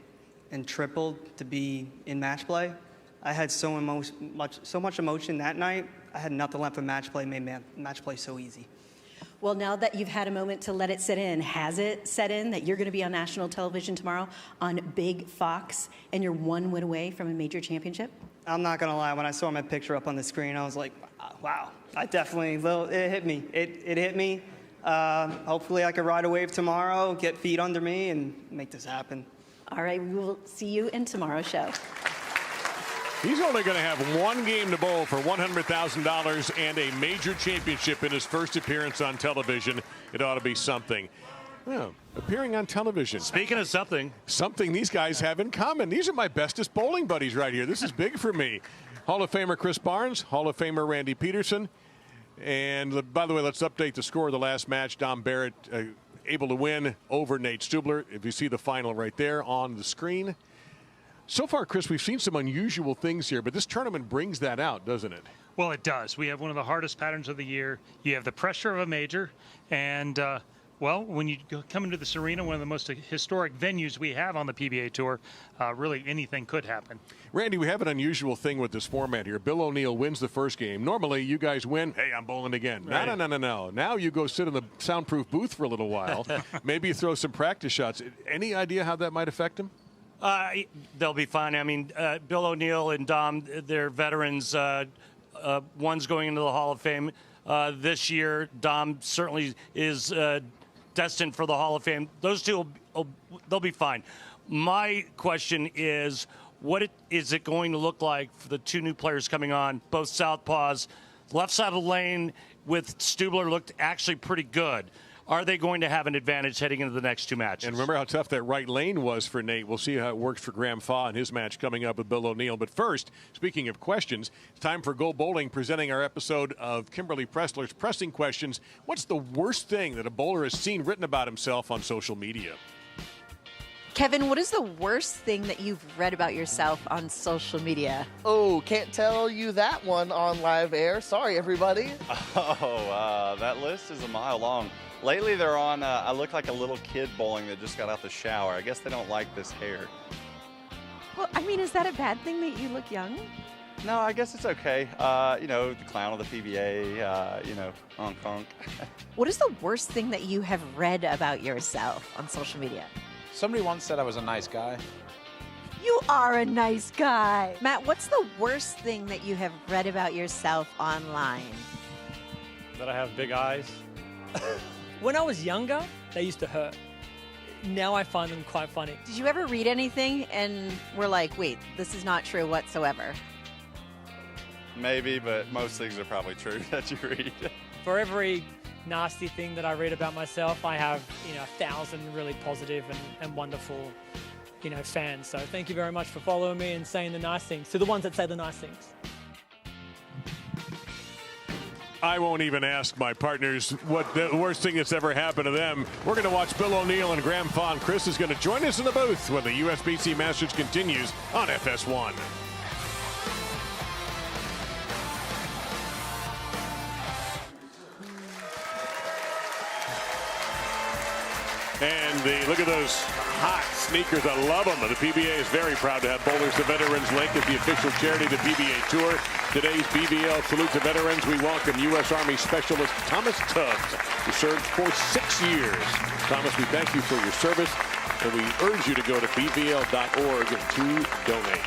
and tripled to be in match play. I had so much emotion that night. I had nothing left for match play, made match play so easy.
Well, now that you've had a moment to let it set in, has it set in that you're going to be on national television tomorrow on Big Fox and you're one win away from a major championship?
I'm not going to lie. When I saw my picture up on the screen, I was like, Wow. It hit me. It hit me. Hopefully I can ride a wave tomorrow, get feet under me, and make this happen.
All right, we will see you in tomorrow's show.
He's only going to have one game to bowl for $100,000 and a major championship in his first appearance on television. It ought to be something. Well, appearing on television.
Speaking of something.
Something these guys have in common. These are my bestest bowling buddies right here. This is big for me. Hall of Famer Chris Barnes, Hall of Famer Randy Pedersen. And by the way, let's update the score of the last match. Dom Barrett able to win over Nate Stubler. If you see the final right there on the screen. So far, Chris, we've seen some unusual things here, but this tournament brings that out, doesn't it?
Well, it does. We have one of the hardest patterns of the year. You have the pressure of a major, and well, when you come into this arena, one of the most historic venues we have on the PBA Tour, really anything could happen.
Randy, we have an unusual thing with this format here. Bill O'Neill wins the first game. Normally, you guys win. Hey, I'm bowling again.
Right.
No. Now you go sit in the soundproof booth for a little while. Maybe you throw some practice shots. Any idea how that might affect him?
They'll be fine. I mean, Bill O'Neill and Dom, they're veterans. One's going into the Hall of Fame this year. Dom certainly is destined for the Hall of Fame. Those two, they'll be fine. My question is, what is it going to look like for the two new players coming on, both southpaws? Left side of the lane with Stubler looked actually pretty good. Are they going to have an advantage heading into the next two matches?
And remember how tough that right lane was for Nate. We'll see how it works for Graham Fach in his match coming up with Bill O'Neill. But first, speaking of questions, it's time for Go Bowling, presenting our episode of Kimberly Pressler's Pressing Questions. What's the worst thing that a bowler has seen written about himself on social media?
Kevin, what is the worst thing that you've read about yourself on social media?
Oh, can't tell you that one on live air. Sorry, everybody.
Oh, that list is a mile long. Lately, they're on, I look like a little kid bowling that just got out the shower. I guess they don't like this hair.
Well, I mean, is that a bad thing that you look young?
No, I guess it's okay. You know, the clown of the PBA, you know, honk honk.
What is the worst thing that you have read about yourself on social media?
Somebody once said I was a nice guy.
You are a nice guy. Matt, what's the worst thing that you have read about yourself online?
That I have big eyes. When I was younger, they used to hurt. Now I find them quite funny.
Did you ever read anything and were like, wait, this is not true whatsoever?
Maybe, but most things are probably true that you read.
For every nasty thing that I read about myself, I have, 1,000 really positive and wonderful, fans. So thank you very much for following me and saying the nice things, to the ones that say the nice things.
I won't even ask my partners what the worst thing that's ever happened to them. We're going to watch Bill O'Neill and Graham Fach. Chris is going to join us in the booth when the USBC Masters continues on FS1. And look at those hot sneakers. I love them. The PBA is very proud to have Bowlers to Veterans Link as the official charity of the PBA Tour. Today's BVL Salute to Veterans. We welcome U.S. Army Specialist Thomas Tubbs, who served for 6 years. Thomas, we thank you for your service, and we urge you to go to bvl.org to donate.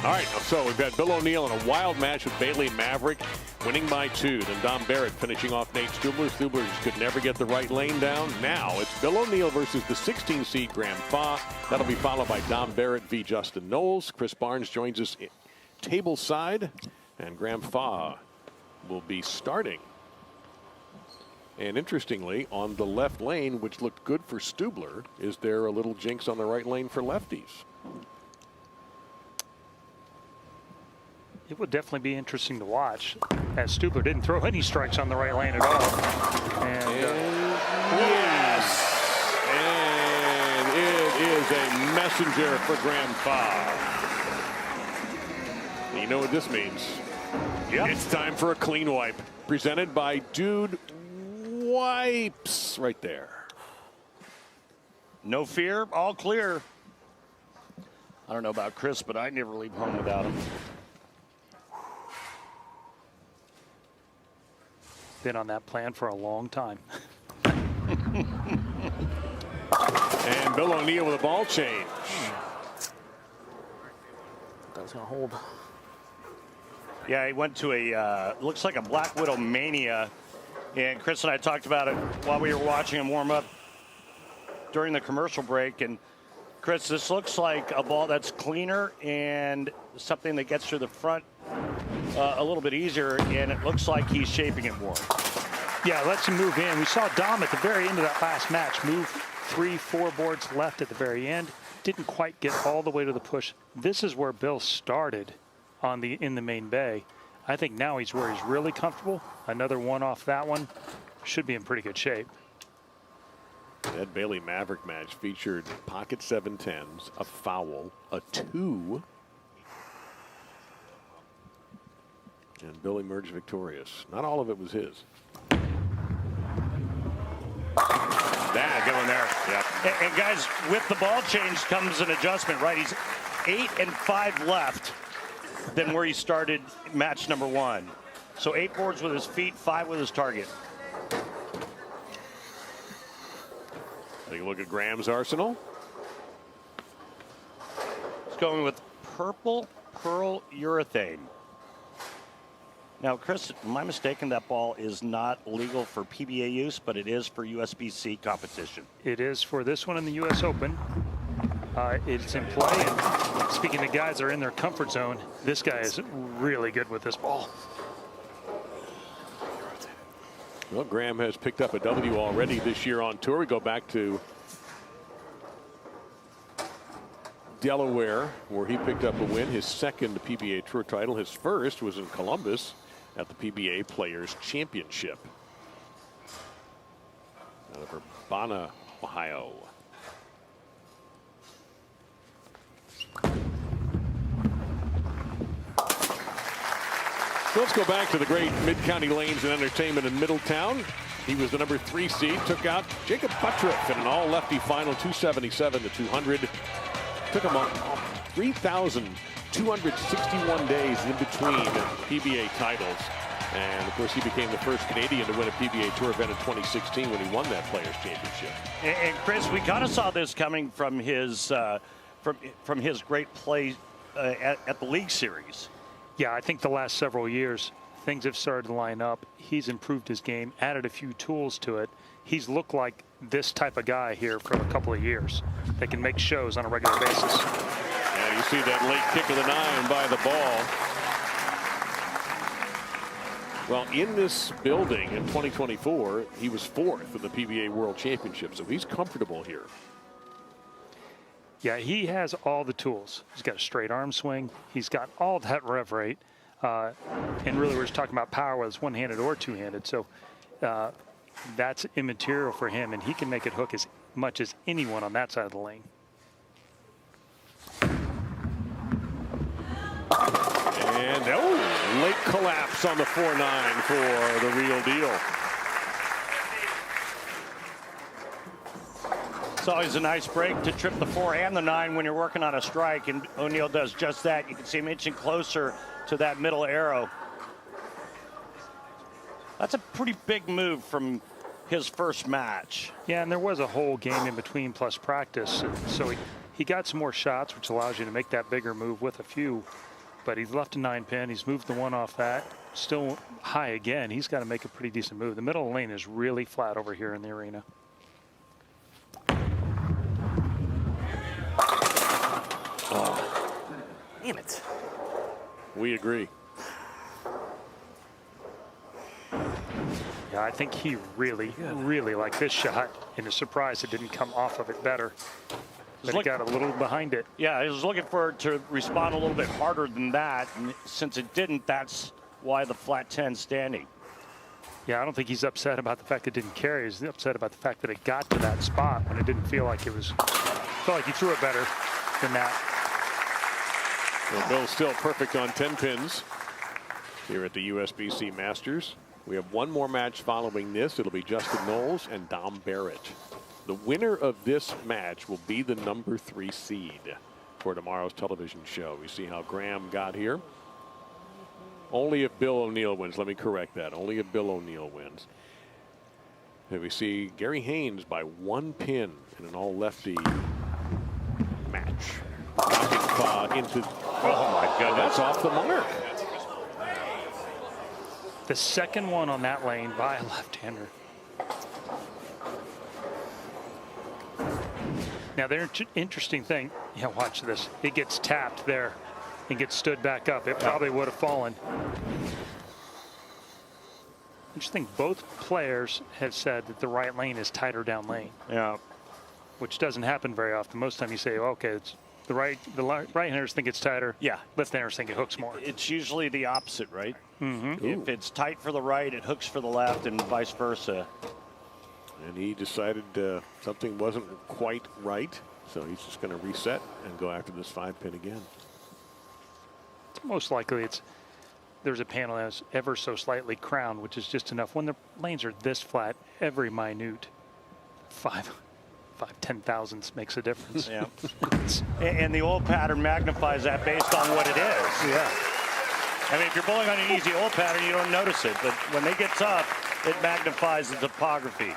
All right, so we've got Bill O'Neill in a wild match with Bailey Maverick, winning by 2. Then Dom Barrett finishing off Nate Stubler. Stubler just could never get the right lane down. Now it's Bill O'Neill versus the 16 seed Graham Fach. That'll be followed by Dom Barrett v. Justin Nolles. Chris Barnes joins us table side, and Graham Fach will be starting. And interestingly, on the left lane, which looked good for Stubler, is there a little jinx on the right lane for lefties?
It would definitely be interesting to watch, as Stubler didn't throw any strikes on the right lane at all. And
yes, and it is a messenger for Graham Fach. You know what this means? Yep. It's time for a clean wipe, presented by Dude Wipes, right there.
No fear, all clear. I don't know about Chris, but I never leave home without him.
been on that plan for a long time.
And Bill O'Neill with a ball change.
That was going to hold.
Yeah, he went to a, looks like a Black Widow mania. And Chris and I talked about it while we were watching him warm up during the commercial break. And Chris, this looks like a ball that's cleaner and something that gets through the front a little bit easier. And it looks like he's shaping it more.
Yeah, lets him move in. We saw Dom at the very end of that last match move 3-4 boards left at the very end. Didn't quite get all the way to the push. This is where Bill started in the main bay. I think now he's where he's really comfortable. Another one off that one. Should be in pretty good shape.
That Bailey Maverick match featured pocket 7-10s, a foul, a 2. And Bill emerged victorious. Not all of it was his.
That going there. Yeah. And guys, with the ball change comes an adjustment, right? He's 8 and 5 left than where he started match number 1. So 8 boards with his feet, 5 with his target.
Take a look at Graham's arsenal.
He's going with purple pearl urethane. Now, Chris, am I mistaken? That ball is not legal for PBA use, but it is for USBC competition.
It is for this one in the U.S. Open. It's in play. And speaking to guys that are in their comfort zone, this guy is really good with this ball.
Well, Graham has picked up a W already this year on tour. We go back to Delaware, where he picked up a win, his second PBA Tour title. His first was in Columbus at the PBA Players Championship out of Urbana, Ohio. So let's go back to the great Mid-County Lanes and Entertainment in Middletown. He was the number 3 seed, took out Jacob Buttrick in an all-lefty final, 277 to 200. Took him on 3,261 days in between PBA titles. And, of course, he became the first Canadian to win a PBA Tour event in 2016 when he won that Players Championship.
And Chris, we kind of saw this coming from his from his great play at the League Series.
Yeah, I think the last several years, things have started to line up. He's improved his game, added a few tools to it. He's looked like this type of guy here for a couple of years that can make shows on a regular basis.
And you see that late kick of the 9 by the ball. Well, in this building in 2024, he was 4th in the PBA World Championship, so he's comfortable here.
Yeah, he has all the tools. He's got a straight arm swing. He's got all that rev rate. And really, we're just talking about power, whether it's one-handed or two-handed. So that's immaterial for him, and he can make it hook as much as anyone on that side of the lane.
And, late collapse on the 4-9 for the real deal.
It's always a nice break to trip the 4 and the 9 when you're working on a strike, and O'Neill does just that. You can see him inching closer to that middle arrow. That's a pretty big move from his first match.
Yeah, and there was a whole game in between plus practice, so he got some more shots, which allows you to make that bigger move with a few. But he's left a 9-pin. He's moved the 1 off that. Still high again. He's got to make a pretty decent move. The middle of the lane is really flat over here in the arena.
Oh, damn it. We agree.
Yeah, I think he really liked this shot, and is surprised it didn't come off of it better. But he got a little behind it.
Yeah, he was looking for it to respond a little bit harder than that, and since it didn't, that's why the flat 10 standing.
Yeah, I don't think he's upset about the fact it didn't carry. He's upset about the fact that it got to that spot when it didn't feel like it was. Felt like he threw it better than that.
Well, Bill's still perfect on 10 pins here at the USBC Masters. We have one more match following this. It'll be Justin Nolles and Dom Barrett. The winner of this match will be the number 3 seed for tomorrow's television show. We see how Graham got here. Only if Bill O'Neill wins. Let me correct that. Only if Bill O'Neill wins. And we see Gary Haynes by 1 pin in an all-lefty match. Knocking into.
Oh my goodness!
That's off the mark.
The second one on that lane by a left-hander. Now, the interesting thing, yeah, watch this. It gets tapped there and gets stood back up. It probably would have fallen. Interesting, both players have said that the right lane is tighter down lane.
Yeah.
Which doesn't happen very often. Most time you say, okay, it's the right-handers think it's tighter.
Yeah.
Left-handers think it hooks more.
It's usually the opposite, right?
Mm-hmm.
If it's tight for the right, it hooks for the left, and vice versa.
And he decided something wasn't quite right, so he's just going to reset and go after this 5-pin again.
Most likely there's a panel that's ever so slightly crowned, which is just enough. When the lanes are this flat, every minute 5/10,000ths makes a difference.
Yeah. And the oil pattern magnifies that based on what it is.
Yeah.
I mean, if you're bowling on an easy oil pattern, you don't notice it. But when they get tough, it magnifies the topography.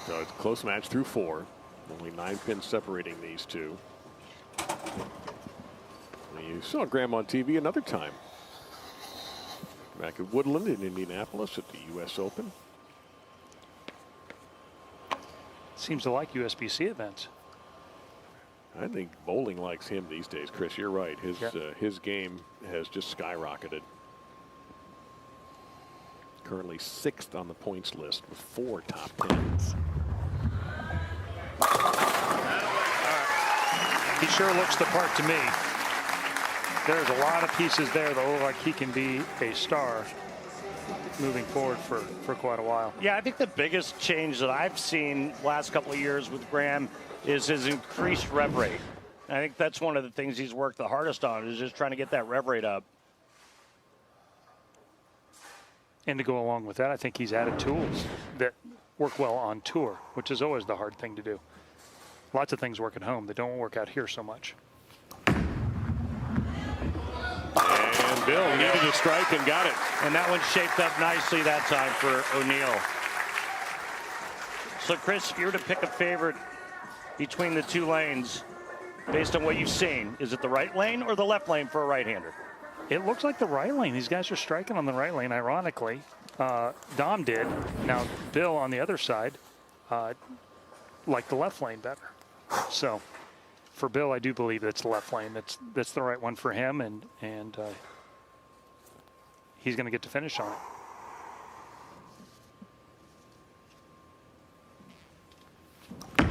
So it's a close match through 4. Only 9 pins separating these two. You saw Graham on TV another time. Back at Woodland in Indianapolis at the U.S. Open.
Seems to like USBC events.
I think bowling likes him these days, Chris. You're right. His game has just skyrocketed. Currently 6th on the points list with 4 top 10s.
He sure looks the part to me. There's a lot of pieces there that look like he can be a star moving forward for quite a while.
Yeah, I think the biggest change that I've seen last couple of years with Graham is his increased rev rate. I think that's one of the things he's worked the hardest on, is just trying to get that rev rate up.
And to go along with that, I think he's added tools that work well on tour, which is always the hard thing to do. Lots of things work at home that don't work out here so much.
And Bill needed a strike and got it.
And that one shaped up nicely that time for O'Neill. So, Chris, if you were to pick a favorite between the two lanes, based on what you've seen, is it the right lane or the left lane for a right-hander?
It looks like the right lane. These guys are striking on the right lane, ironically. Dom did. Now, Bill on the other side liked the left lane better. So, for Bill, I do believe it's the left lane. That's the right one for him, and he's going to get to finish on it.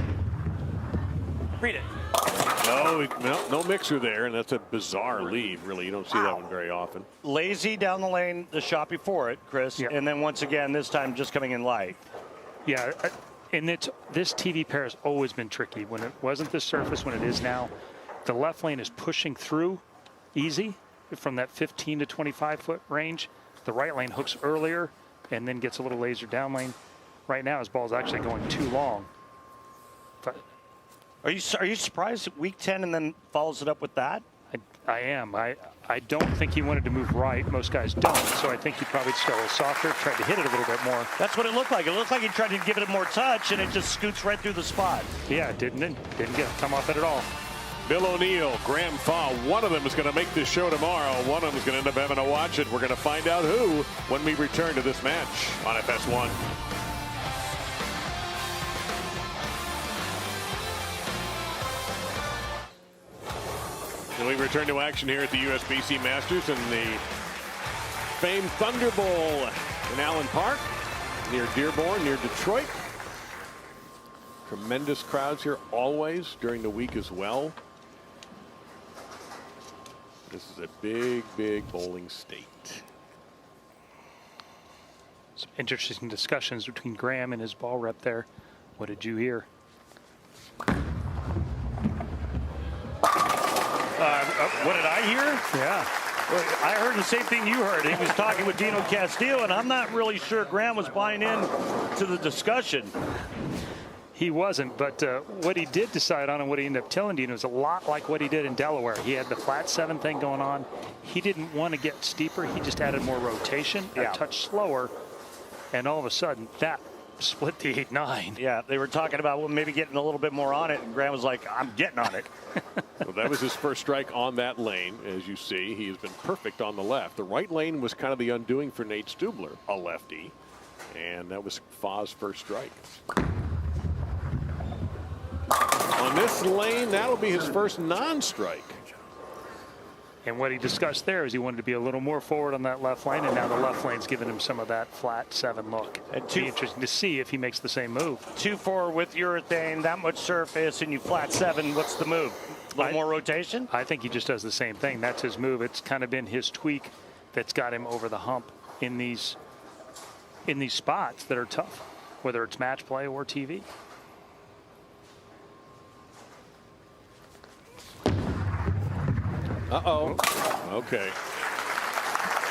Read it.
No mixer there, and that's a bizarre lead, really. You don't see that one very often.
Lazy down the lane, the shot before it, Chris, and then once again, this time just coming in light.
Yeah, and this TV pair has always been tricky. When it wasn't this surface, when it is now, the left lane is pushing through easy from that 15 to 25 foot range. The right lane hooks earlier and then gets a little laser down lane. Right now, his ball's actually going too long. But
Are you surprised at week 10 and then follows it up with that?
I am. I don't think he wanted to move right. Most guys don't. So I think he probably just got a little softer, tried to hit it a little bit more.
That's what it looked like. It looked like he tried to give it more touch, and it just scoots right through the spot.
Yeah, it didn't come off it at all.
Bill O'Neill, Graham Fach, one of them is going to make this show tomorrow. One of them is going to end up having to watch it. We're going to find out who when we return to this match on FS1. And we return to action here at the USBC Masters in the famed Thunder Bowl in Allen Park, near Dearborn, near Detroit. Tremendous crowds here always during the week as well. This is a big, big bowling state.
Some interesting discussions between Graham and his ball rep there. What did you hear?
What did I hear?
Yeah.
Well, I heard the same thing you heard. He was talking with Dino Castillo, and I'm not really sure Graham was buying in to the discussion.
He wasn't, but what he did decide on and what he ended up telling Dino is a lot like what he did in Delaware. He had the flat 7 thing going on. He didn't want to get steeper. He just added more rotation, a touch slower, and all of a sudden that split the 8-9.
Yeah, they were talking about, well, maybe getting a little bit more on it, and Graham was like, I'm getting on it.
Well, that was his first strike on that lane. As you see, he has been perfect on the left. The right lane was kind of the undoing for Nate Stubler, a lefty. And that was Fach's first strike. On this lane, that'll be his first non-strike.
And what he discussed there is he wanted to be a little more forward on that left lane, and now the left lane's giving him some of that flat 7 look. It'd be interesting to see if he makes the same move.
2-4 with urethane, that much surface, and you flat 7. What's the move? A little more rotation?
I think he just does the same thing. That's his move. It's kind of been his tweak that's got him over the hump in these spots that are tough, whether it's match play or TV.
Uh-oh. Okay.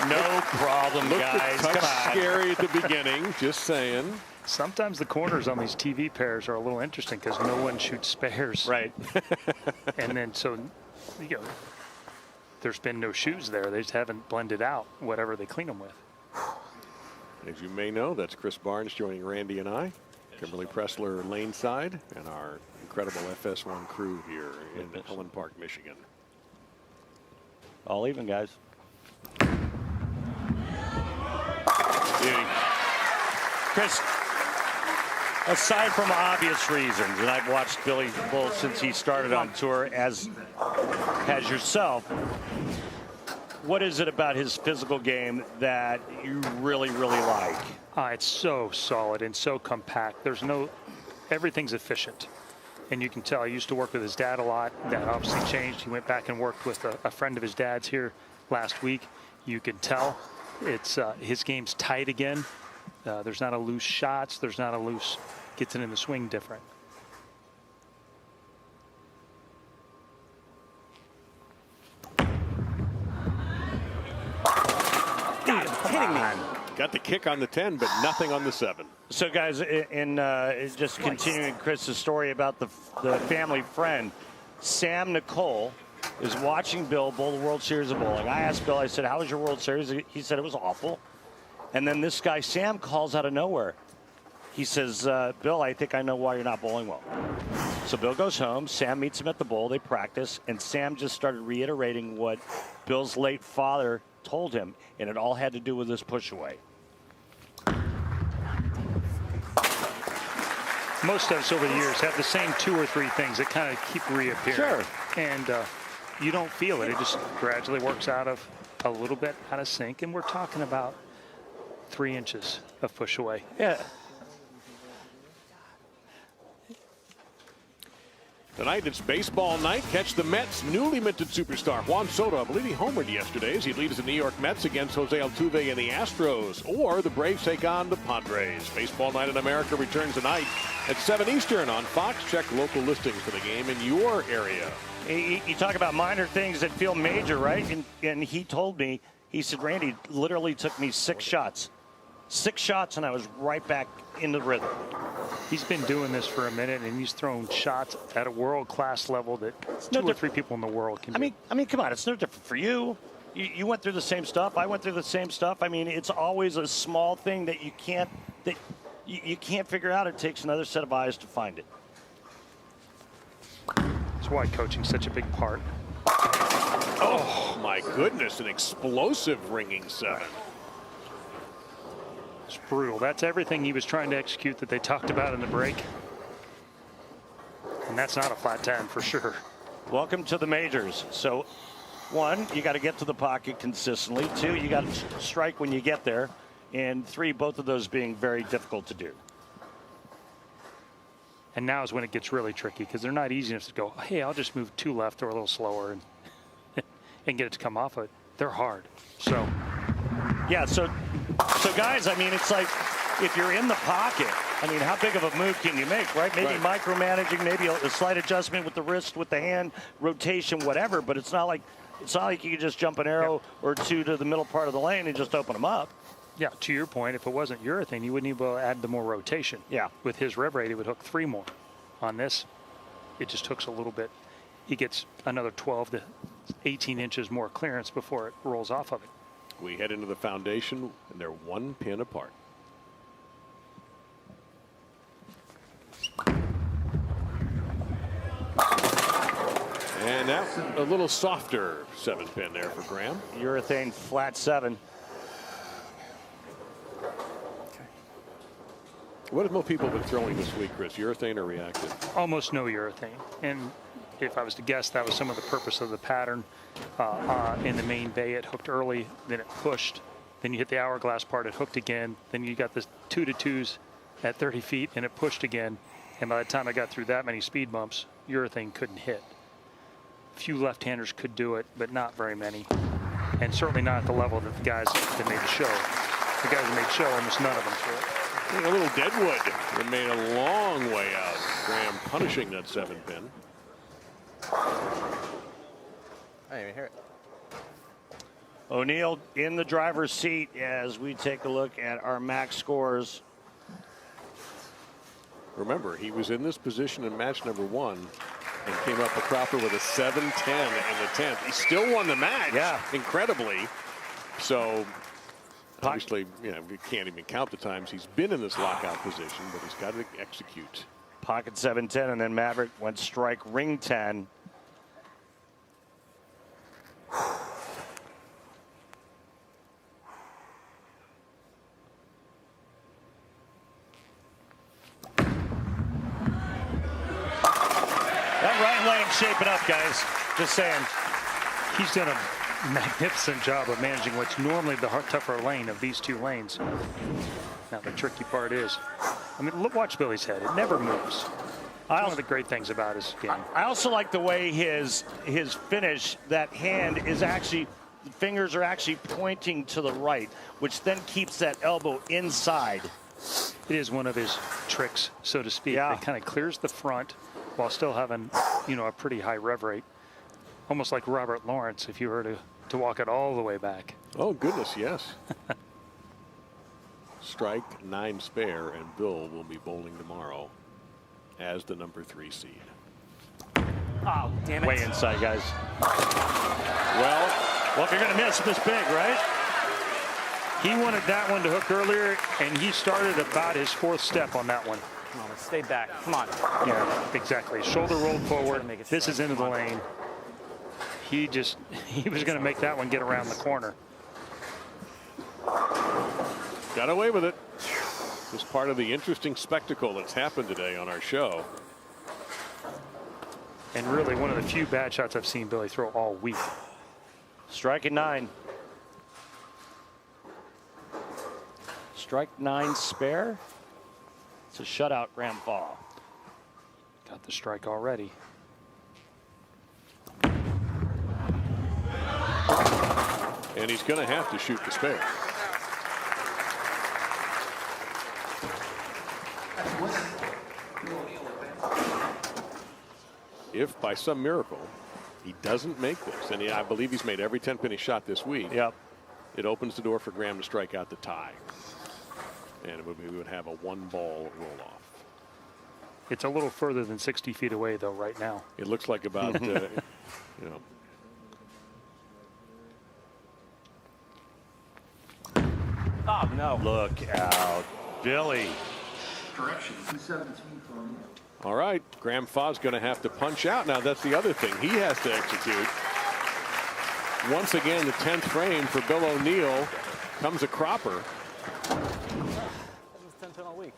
No problem, guys.
Looked a touch
Come on.
scary at the beginning, just saying.
Sometimes the corners on these TV pairs are a little interesting because no one shoots spares.
Right.
And then so, you know, there's been no shoes there. They just haven't blended out whatever they clean them with.
As you may know, that's Chris Barnes joining Randy and I. Kimberly Pressler lane side, and our incredible FS1 crew here in Helen Park, Michigan.
All even, guys. Chris, aside from obvious reasons, and I've watched Billy Bull since he started on tour, as has yourself, what is it about his physical game that you really, really like?
It's so solid and so compact. Everything's efficient. And you can tell, I used to work with his dad a lot. That obviously changed. He went back and worked with a friend of his dad's here last week. You can tell it's his game's tight again. There's not a loose shots. There's not a loose, gets it in the swing different.
God, kidding me.
Got the kick on the 10, but nothing on the 7.
So, guys, in just continuing Chris's story about the family friend, Sam Nicole is watching Bill bowl the World Series of bowling. I asked Bill, I said, how was your World Series? He said it was awful. And then this guy, Sam, calls out of nowhere. He says, Bill, I think I know why you're not bowling well. So Bill goes home. Sam meets him at the bowl. They practice. And Sam just started reiterating what Bill's late father told him. And it all had to do with this push away.
Most of us over the years have the same 2 or 3 things that kind of keep reappearing.
Sure.
And you don't feel it. It just gradually works out of a little bit out of sync. And we're talking about 3 inches of push away.
Yeah.
Tonight it's baseball night. Catch the Mets' newly minted superstar Juan Soto. I believe he homered yesterday as he leads the New York Mets against Jose Altuve and the Astros. Or the Braves take on the Padres. Baseball Night in America returns tonight at 7 Eastern on Fox. Check local listings for the game in your area.
You talk about minor things that feel major, right? And he told me, he said, Randy, it literally took me 6 shots. 6 shots, and I was right back into the rhythm.
He's been doing this for a minute, and he's thrown shots at a world-class level that 2 or 3 people in the world can do.
I mean, come on, it's no different for you. You went through the same stuff. I went through the same stuff. I mean, it's always a small thing that you can't figure out. It takes another set of eyes to find it.
That's why coaching's such a big part.
Oh, my goodness, an explosive ringing 7.
It's brutal. That's everything he was trying to execute that they talked about in the break. And that's not a flat 10 for sure.
Welcome to the majors. So, 1, you got to get to the pocket consistently. 2, you got to strike when you get there. And 3, both of those being very difficult to do.
And now is when it gets really tricky because they're not easy enough to go, hey, I'll just move 2 left or a little slower and get it to come off of it. They're hard. So,
yeah, so guys, I mean, it's like if you're in the pocket, I mean, how big of a move can you make, right? Maybe micromanaging, maybe a slight adjustment with the wrist, with the hand, rotation, whatever. But it's not like you can just jump an arrow or 2 to the middle part of the lane and just open them up.
Yeah, to your point, if it wasn't urethane, you wouldn't even be able to add the more rotation.
Yeah.
With his rev rate, he would hook 3 more. On this, it just hooks a little bit. He gets another 12 to 18 inches more clearance before it rolls off of it.
We head into the foundation, and they're 1 pin apart. that a little softer 7-pin there for Graham.
Urethane flat 7.
What have most people been throwing this week, Chris? Urethane or reactive?
Almost no urethane. And if I was to guess, that was some of the purpose of the pattern. In the main bay, it hooked early, then it pushed. Then you hit the hourglass part, it hooked again. Then you got the 2-2s at 30 feet, and it pushed again. And by the time I got through that many speed bumps, urethane couldn't hit. A few left-handers could do it, but not very many. And certainly not at the level that the guys that made the show. The guys that made the show, almost none of them threw it.
A little Deadwood that made a long way out. Graham punishing that 7-pin.
I didn't even hear it.
O'Neill in the driver's seat as we take a look at our max scores.
Remember, he was in this position in match number 1 and came up a cropper with a 7-10 in the 10th. He still won the match, incredibly. So, obviously, you know, we can't even count the times he's been in this lockout position, but he's got to execute.
Pocket 7-10, and then Maverick went strike ring 10. That right lane shaping up, guys. Just saying.
He's done a magnificent job of managing what's normally the tougher lane of these two lanes. Now the tricky part is, I mean, look, watch Billy's head. It never moves. One of the great things about his game.
I also like the way his finish, that hand is actually, the fingers are actually pointing to the right, which then keeps that elbow inside.
It is one of his tricks, so to speak.
Yeah.
It kind of clears the front while still having, you know, a pretty high rev rate. Almost like Robert Lawrence if you were to walk it all the way back.
Oh, goodness, yes. Strike 9 spare, and Bill will be bowling tomorrow as the number 3 seed.
Oh, damn it.
Way inside, guys.
Well, if you're going to miss big, right? He wanted that one to hook earlier, and he started about his 4th step on that one.
Come on, let's stay back. Come on.
Yeah, exactly. Shoulder rolled forward. This is into the lane. He was going to make that one get around the corner.
Got away with it. It's part of the interesting spectacle that's happened today on our show.
And really one of the few bad shots I've seen Billy throw all week.
Strike at 9. Strike 9 spare. It's a shutout grand fall.
Got the strike already.
And he's going to have to shoot the spare. If by some miracle he doesn't make this, and I believe he's made every 10-pin he shot this week.
Yep.
It opens the door for Graham to strike out the tie. And we would have a 1-ball roll-off.
It's a little further than 60 feet away, though, right now.
It looks like about, you know.
Oh, no.
Look out. Billy.
Correction, 217 from.
All right, Graham Fach's going to have to punch out. Now, that's the other thing. He has to execute. Once again, the 10th frame for Bill O'Neill comes a cropper.
That was 10-pin all week.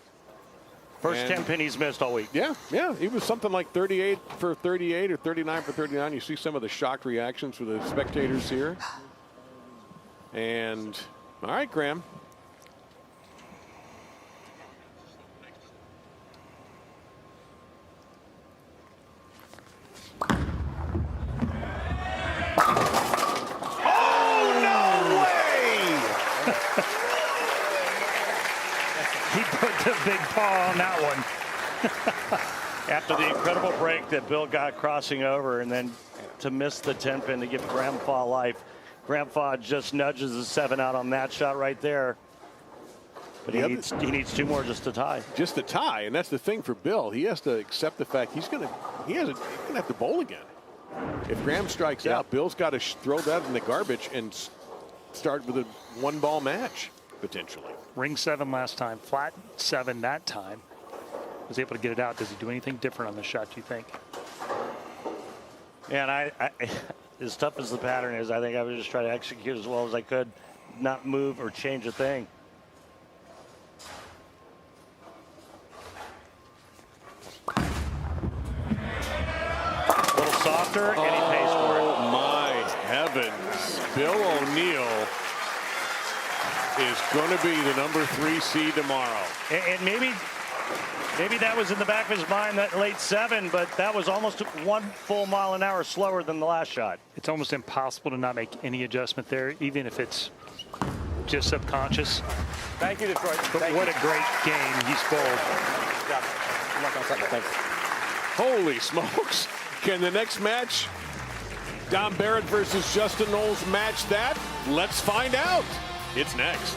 First 10-pin he's missed all week.
Yeah, he was something like 38 for 38 or 39 for 39. You see some of the shocked reactions for the spectators here. And, all right, Graham.
The big paw on that one.
After the incredible break that Bill got crossing over, and then to miss the 10-pin to give Graham Fach life. Graham Fach just nudges the 7 out on that shot right there. But he needs 2 more just to tie.
Just to tie, and that's the thing for Bill. He has to accept the fact he's gonna have to bowl again. If Graham strikes out, Bill's got to throw that in the garbage and start with a 1-ball match potentially.
Ring 7 last time, flat 7 that time. Was able to get it out. Does he do anything different on the shot, do you think?
And I as tough as the pattern is, I think I would just try to execute as well as I could, not move or change a thing. A little softer, and he pays for it.
Oh my heavens! Bill O'Neill is going to be the number 3 seed tomorrow.
And maybe that was in the back of his mind, that late 7, but that was almost 1 full mile an hour slower than the last shot.
It's almost impossible to not make any adjustment there, even if it's just subconscious.
Thank you, Detroit.
But what a great game he's bowled.
Holy smokes. Can the next match, Dom Barrett versus Justin Nolles, match that? Let's find out. It's next.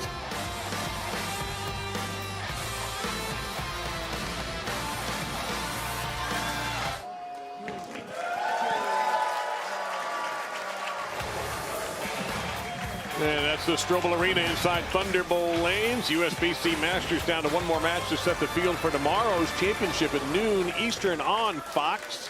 And that's the Stubler Arena inside Thunderbolt lanes. USBC Masters down to one more match to set the field for tomorrow's championship at noon Eastern on Fox.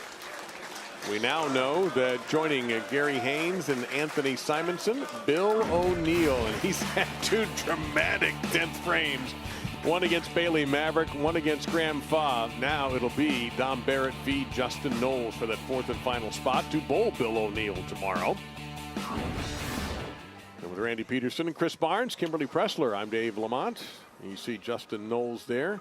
We now know that joining Gary Haynes and Anthony Simonson, Bill O'Neill, and he's had 2 dramatic 10th frames. One against Bailey Maverick, one against Graham Fach. Now it'll be Dom Barrett v. Justin Nolles for that 4th and final spot to bowl Bill O'Neill tomorrow. And with Randy Pedersen and Chris Barnes, Kimberly Pressler, I'm Dave Lamont. You see Justin Nolles there.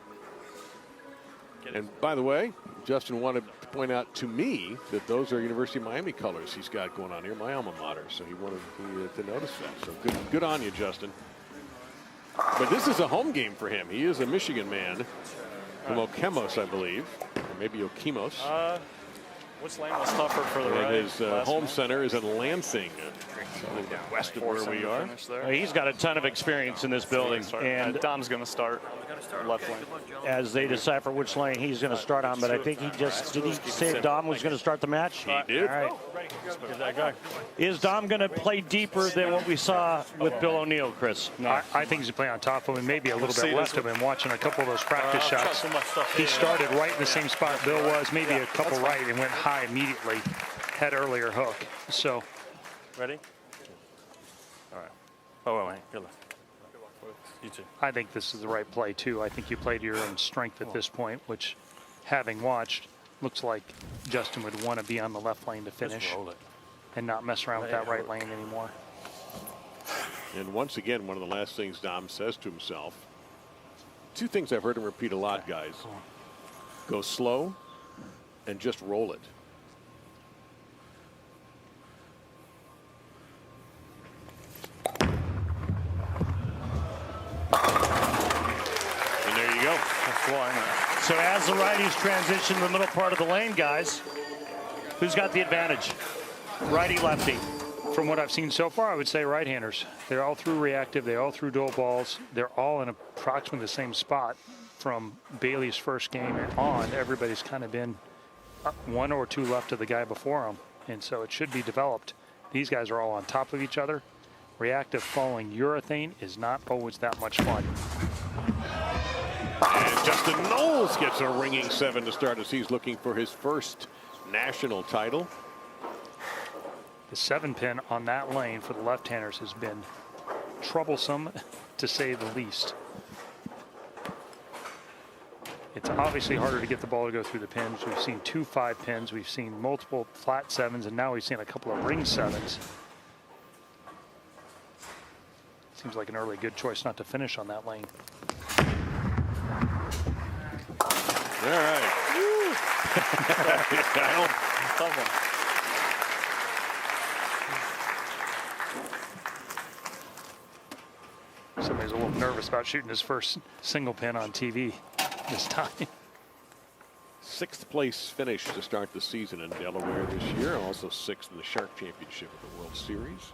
And by the way, Justin wanted to point out to me that those are University of Miami colors he's got going on here, my alma mater. So he wanted to notice that. So good on you, Justin. But this is a home game for him. He is a Michigan man from Okemos, I believe, or maybe Okemos.
Which lane was tougher for the right?
His home center is in Lansing, so a little bit west of where we are.
He's got a ton of experience in this building, and
Dom's going to start left lane
as they decipher which lane he's going to start on. But I think he just did he say Dom was going to start the match?
He did.
All right. Is Dom going to play deeper than what we saw with Bill O'Neill, Chris?
No, I think he's playing on top of him, maybe a little bit left of him. Watching a couple of those practice shots, he started right in the same spot Bill was, maybe a couple right, and went high immediately. Had earlier hook. So,
ready? All right. Oh, wait. Good luck. You too.
I think this is the right play too. I think you played your own strength at this point, which, having watched, looks like Justin would want to be on the left lane to finish and not mess around with that right lane anymore.
And once again, one of the last things Dom says to himself, 2 things I've heard him repeat a lot, guys. Go slow and just roll it. And there you go.
So as the righties transition to the middle part of the lane, guys, who's got the advantage? Righty, lefty.
From what I've seen so far, I would say right-handers. They're all through reactive. They're all through dual balls. They're all in approximately the same spot from Bailey's first game on. Everybody's kind of been 1 or 2 left of the guy before them, and so it should be developed. These guys are all on top of each other. Reactive following urethane is not always that much fun.
And Justin Nolles gets a ringing 7 to start as he's looking for his first national title.
The 7-pin on that lane for the left-handers has been troublesome, to say the least. It's obviously harder to get the ball to go through the pins. We've seen 2 5-pins. We've seen multiple flat 7s, and now we've seen a couple of ring 7s. Seems like an early good choice not to finish on that lane.
All right.
Somebody's a little nervous about shooting his first single pin on TV this time.
6th place finish to start the season in Delaware this year, and also 6th in the Shark Championship of the World Series.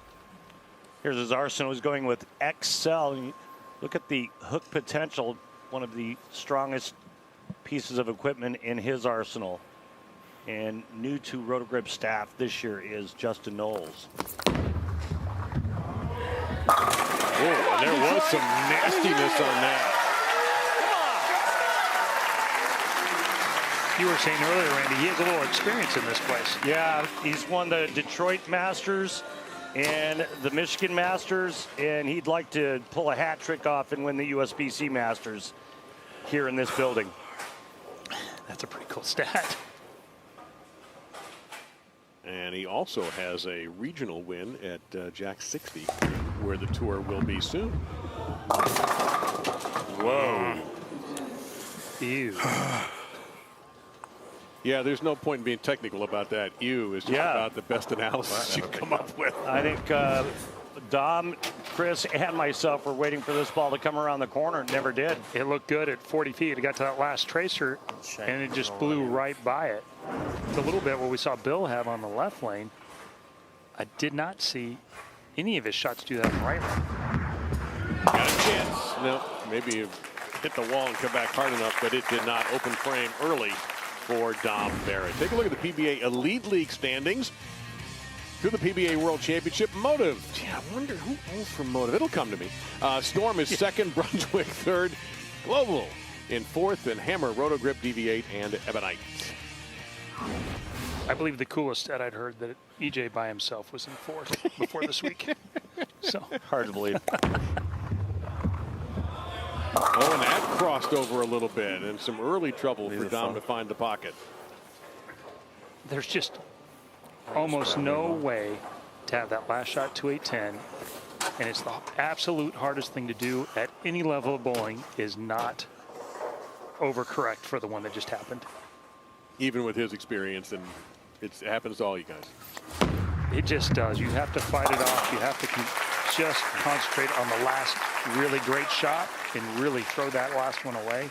Here's his arsenal. He's going with XL. Look at the hook potential, one of the strongest pieces of equipment in his arsenal. And new to Rotogrip staff this year is Justin Nolles.
Oh, and there was some nastiness on that.
you were saying earlier, Randy, he has a little experience in this place.
Yeah, he's won the Detroit Masters and the Michigan Masters, and he'd like to pull a hat trick off and win the USBC Masters here in this building.
That's a pretty cool stat.
And he also has a regional win at Jack 60, where the tour will be soon.
Whoa.
Ew.
Yeah, there's no point in being technical about that. Ew is just about the best analysis you come up with.
I think Dom, Chris, and myself were waiting for this ball to come around the corner. It never did.
It looked good at 40 feet. It got to that last tracer, and it just blew right by it. It's a little bit what we saw Bill have on the left lane. I did not see any of his shots do that on the right lane.
Got a chance. No, maybe you hit the wall and come back hard enough, but it did not. Open frame early for Dom Barrett. Take a look at the PBA Elite League standings. To the PBA World Championship, Motive. Gee, I wonder who owns for Motive. It'll come to me. Storm is second, Brunswick third, Global in fourth, and Hammer, Rotogrip, DV8, and Ebonite.
I believe the coolest stat I'd heard that EJ by himself was in fourth before this week. So
hard to believe.
Oh, and that crossed over a little bit, and some early trouble for Dom to find the pocket.
There's just almost no way to have that last shot 2-8-10, and it's the absolute hardest thing to do at any level of bowling is not overcorrect for the one that just happened.
Even with his experience, and it happens to all you guys.
It just does. You have to fight it off. You have to just concentrate on the last really great shot and really throw that last one away.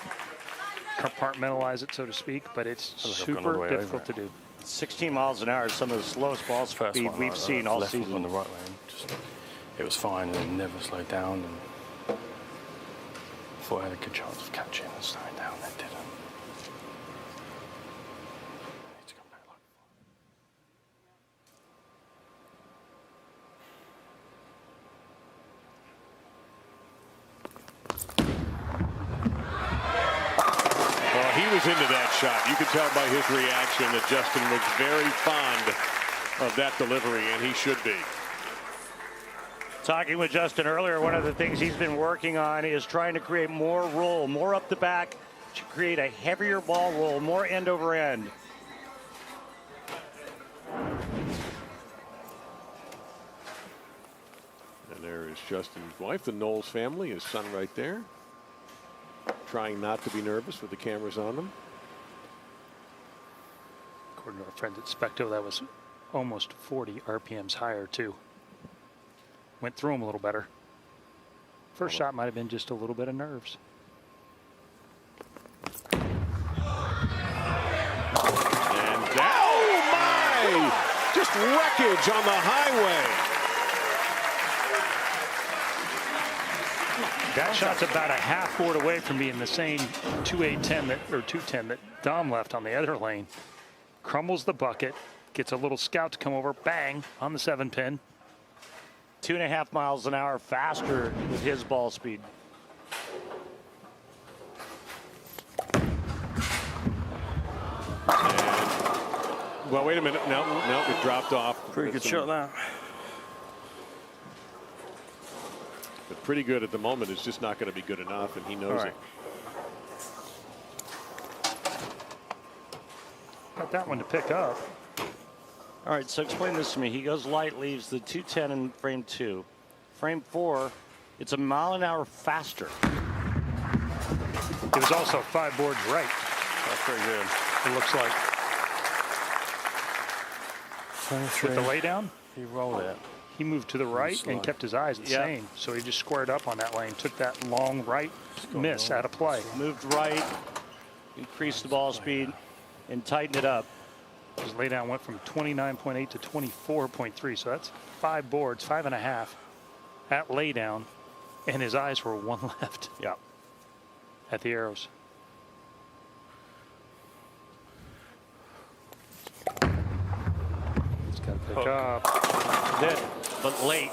Compartmentalize it, so to speak, but it's super difficult to do.
16 miles an hour is some of the slowest ball speed we've seen all season.
On the right lane, it was fine and it never slowed down. And thought I had a good chance of catching and slowing down. It didn't.
He was into that shot. You could tell by his reaction that Justin was very fond of that delivery, and he should be.
Talking with Justin earlier, one of the things he's been working on is trying to create more roll, more up the back to create a heavier ball roll, more end over end.
And there is Justin's wife, the Nolles family, his son right there. Trying not to be nervous with the cameras on them.
According to our friends at Specto, that was almost 40 RPMs higher, too. Went through him a little better. First shot might have been just a little bit of nerves.
And that, oh my! Just wreckage on the highway.
That shot's about a half board away from being the same 2-8-10 that, or 2-10 that Dom left on the other lane. Crumbles the bucket, gets a little scout to come over, bang, on the 7-pin.
2.5 miles an hour faster with his ball speed.
Well, wait a minute. No, it dropped off.
Pretty good shot that.
But pretty good at the moment. It's just not going to be good enough, and he knows it.
Got that one to pick up.
All right, so explain this to me. He goes light, leaves the 210 in frame 2. Frame 4, it's a mile an hour faster.
It was also 5 boards right.
That's pretty good.
It looks like. With the laydown,
he rolled it.
He moved to the right and kept his eyes the same. So he just squared up on that lane, took that long right miss out of play.
Moved right, increased the ball speed, and tightened it up.
His laydown went from 29.8 to 24.3. So that's 5 boards, 5.5 at laydown. And his eyes were 1 left.
Yeah.
At the arrows. It's got to pick up.
Did, but late.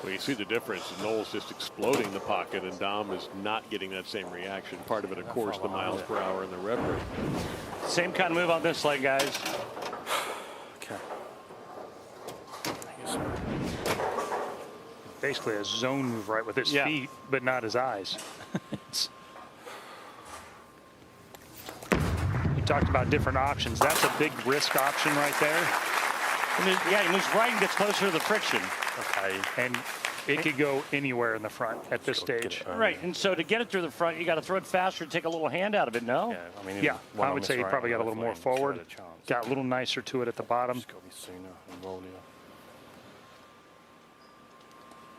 Well, you see the difference. Nolles just exploding the pocket, and Dom is not getting that same reaction. Part of it, of course, the miles per hour and the rev rate.
Same kind of move on this leg, guys.
Okay.
Basically a zone move right with his feet, but not his eyes. You talked about different options. That's a big risk option right there.
Yeah, he moves right and gets closer to the friction.
Okay. And it could go anywhere in the front at this stage.
Right, and so to get it through the front, you got to throw it faster and take a little hand out of it, no?
Yeah, I would say he probably got a little more forward, got a little nicer to it at the bottom.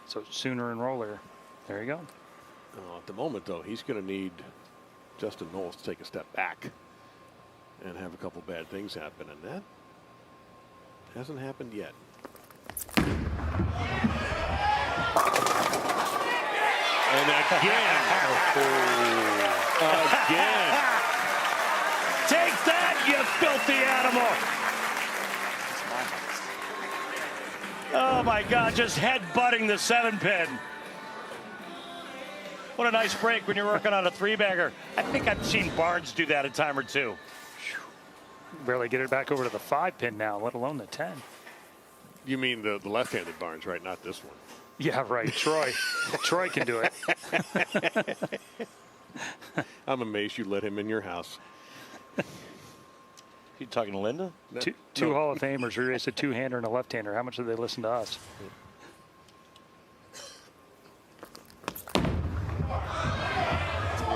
So sooner and rollier. There you go.
At the moment, though, he's going to need Justin Nolles to take a step back and have a couple bad things happen, and that hasn't happened yet. And again. Again.
Take that, you filthy animal. Oh, my God, just head-butting the 7-pin. What a nice break when you're working on a 3-bagger. I think I've seen Barnes do that a time or two.
Barely get it back over to the 5-pin now, let alone the 10.
You mean the left-handed Barnes, right? Not this one.
Yeah, right. Troy. Troy can do it.
I'm amazed you let him in your house.
You talking to Linda?
Two Hall of Famers who race a two-hander and a left-hander. How much do they listen to us?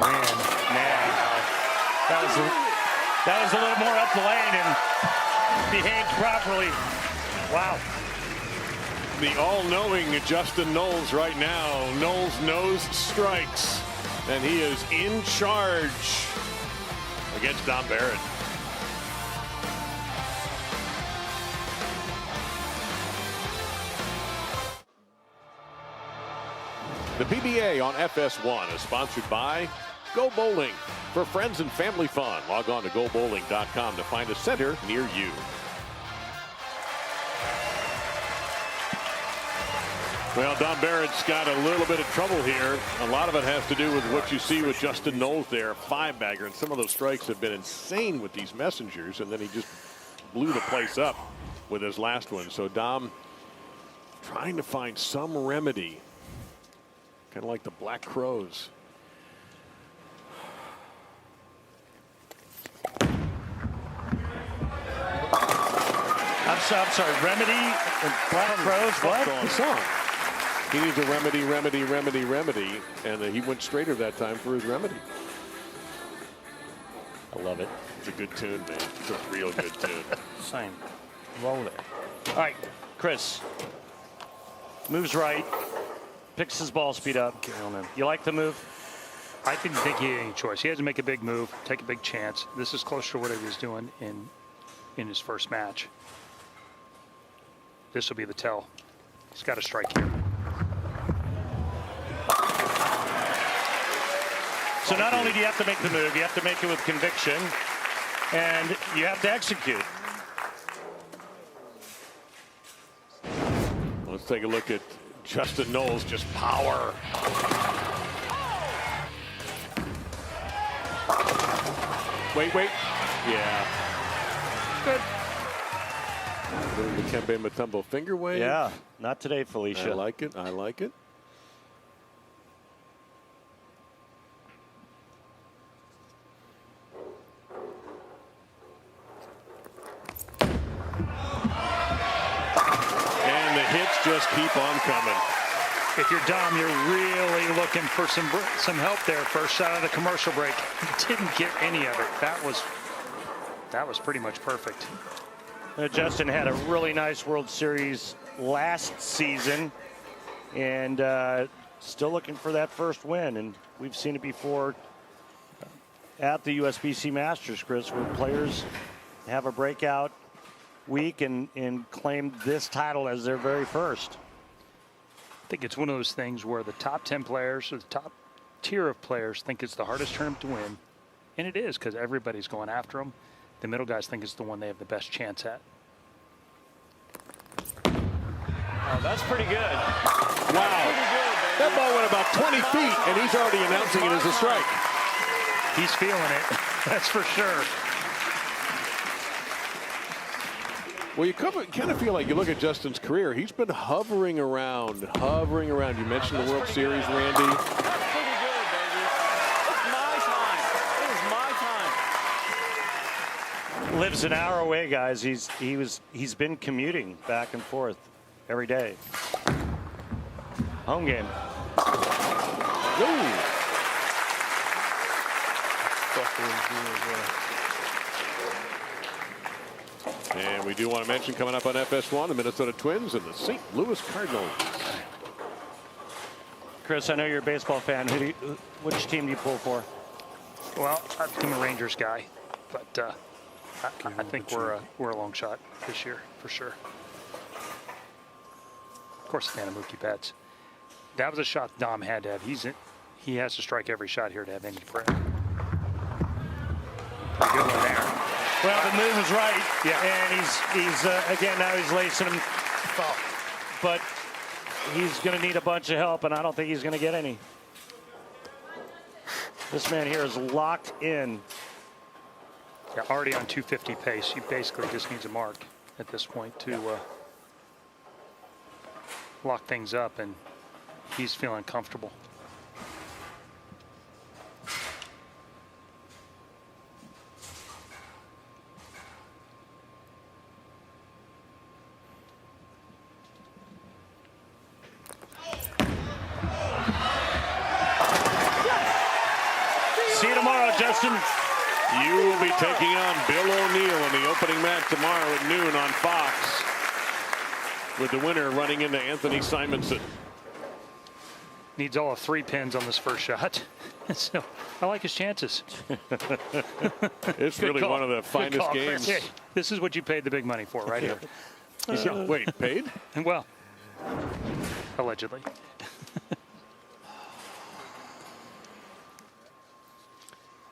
Man.
That was a little more up the lane and behaved properly. Wow.
The all-knowing Justin Nolles right now. Nolles knows strikes, and he is in charge against Don Barrett. The PBA on FS1 is sponsored by Go Bowling. For friends and family fun, log on to gobowling.com to find a center near you. Well, Don Barrett's got a little bit of trouble here. A lot of it has to do with what you see with Justin Nolles there, 5-bagger, and some of those strikes have been insane with these messengers, and then he just blew the place up with his last one. So Dom trying to find some remedy, kind of like the Black Crows.
I'm sorry, Remedy and Black Crows, what?
The song. He needs a remedy, and he went straighter that time for his remedy.
I love it.
It's a good tune, man. It's a real good tune.
Same. Roll there. All right, Chris. Moves right. Picks his ball speed up. You like the move?
I didn't think he had any choice. He had to make a big move, take a big chance. This is closer to what he was doing in his first match. This will be the tell. He's got to strike here.
So not only do you have to make the move, you have to make it with conviction, and you have to execute.
Let's take a look at Justin Nolles, just power. Wait. Yeah. Good. The Kembe Mutombo finger wave.
Yeah, not today, Felicia.
I like it. And the hits just keep on coming.
If you're Dom, you're really looking for some help there. First shot of the commercial break. Didn't get any of it. That was pretty much perfect.
Justin had a really nice World Series last season, and still looking for that first win. And we've seen it before at the USBC Masters, Chris, where players have a breakout week and claim this title as their very first.
I think it's one of those things where the top 10 players or the top tier of players think it's the hardest tournament to win. And it is, because everybody's going after them. The middle guys think it's the one they have the best chance at.
Oh, that's pretty good.
Wow. That ball went about 20 feet, and he's already announcing it as a strike.
He's feeling it. That's for sure.
Well, you kind of feel like you look at Justin's career. He's been hovering around. You mentioned the World Series, Randy.
That's pretty good, baby. It's my time. It is my time.
Lives an hour away, guys. He's been commuting back and forth every day. Home game.
And we do want to mention coming up on FS1, the Minnesota Twins and the St. Louis Cardinals.
Chris, I know you're a baseball fan. Which team do you pull for?
Well, I'm a Rangers guy, but I think we're a long shot this year for sure. Of course, a fan of Mookie Betts. That was a shot Dom had to have. He has to strike every shot here to have any prayer. Pretty good one there.
Well, the move is right. Yeah. And he's again, now he's lacing him. But he's going to need a bunch of help, and I don't think he's going to get any. This man here is locked in.
Yeah, already on 250 pace. He basically just needs a mark at this point to lock things up, and he's feeling comfortable.
See you tomorrow, Justin.
You will be taking on Bill O'Neill in the opening match tomorrow at noon on Fox, with the winner running into Anthony Simonson.
Needs all of 3 pins on this first shot. So I like his chances.
It's really one of the finest games.
Hey, this is what you paid the big money for right here.
Wait, paid?
Well, allegedly.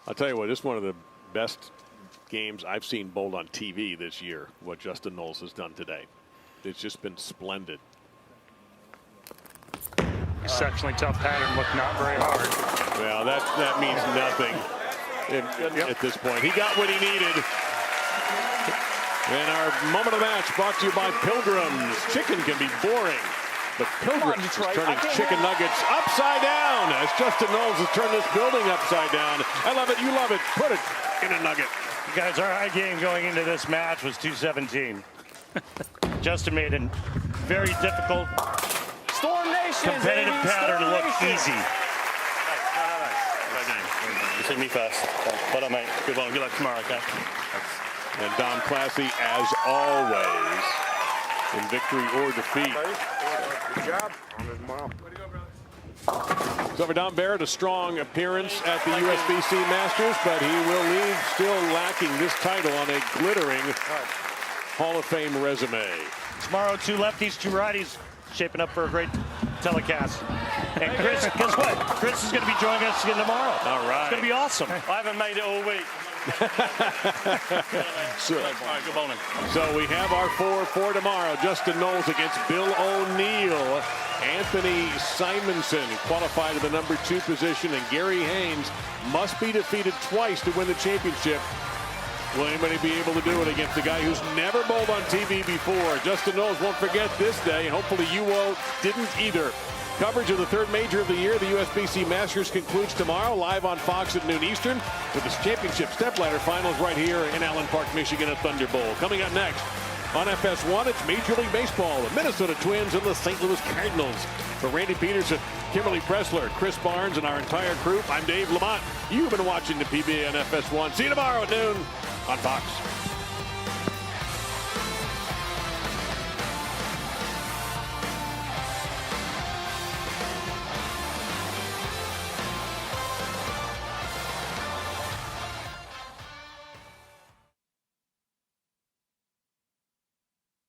I'll tell you what, this is one of the best games I've seen bowled on TV this year, what Justin Nolles has done today. It's just been splendid.
Exceptionally tough pattern, looked not very hard.
Well, that means nothing at this point. He got what he needed. And our moment of the match brought to you by Pilgrims. Chicken can be boring, but Pilgrims is turning chicken nuggets upside down as Justin Nolles has turned this building upside down. I love it. You love it. Put it in a nugget.
You guys, our high game going into this match was 217. Justin made a very difficult
Storm Nation,
competitive
baby.
pattern
Storm
look
Nation.
easy.
You see me first. Well done, mate. Good one. Good luck tomorrow, okay?
And Dom Classy, as always, in victory or defeat.
Good job. On to tomorrow.
So for Don Barrett, a strong appearance at the USBC Masters, but he will leave still lacking this title on a glittering Hall of Fame resume.
Tomorrow, 2 lefties, 2 righties, shaping up for a great telecast. And Chris, guess what? Chris is going to be joining us again tomorrow.
All right.
It's going to be awesome.
I haven't made it all week.
So,
all right, good morning.
So we have our 4 for tomorrow. Justin Nolles against Bill O'Neill. Anthony Simonson qualified to the number 2 position, and Gary Haynes must be defeated twice to win the championship. Will anybody be able to do it against a guy who's never bowled on TV before? Justin Nolles won't forget this day, and hopefully you all didn't either. Coverage of the 3rd major of the year, the USBC Masters, concludes tomorrow, live on Fox at noon Eastern, with the championship stepladder finals right here in Allen Park, Michigan at Thunder Bowl. Coming up next on FS1, it's Major League Baseball, the Minnesota Twins and the St. Louis Cardinals. For Randy Pedersen, Kimberly Pressler, Chris Barnes, and our entire crew, I'm Dave Lamont. You've been watching the PBA on FS1. See you tomorrow at noon on Fox.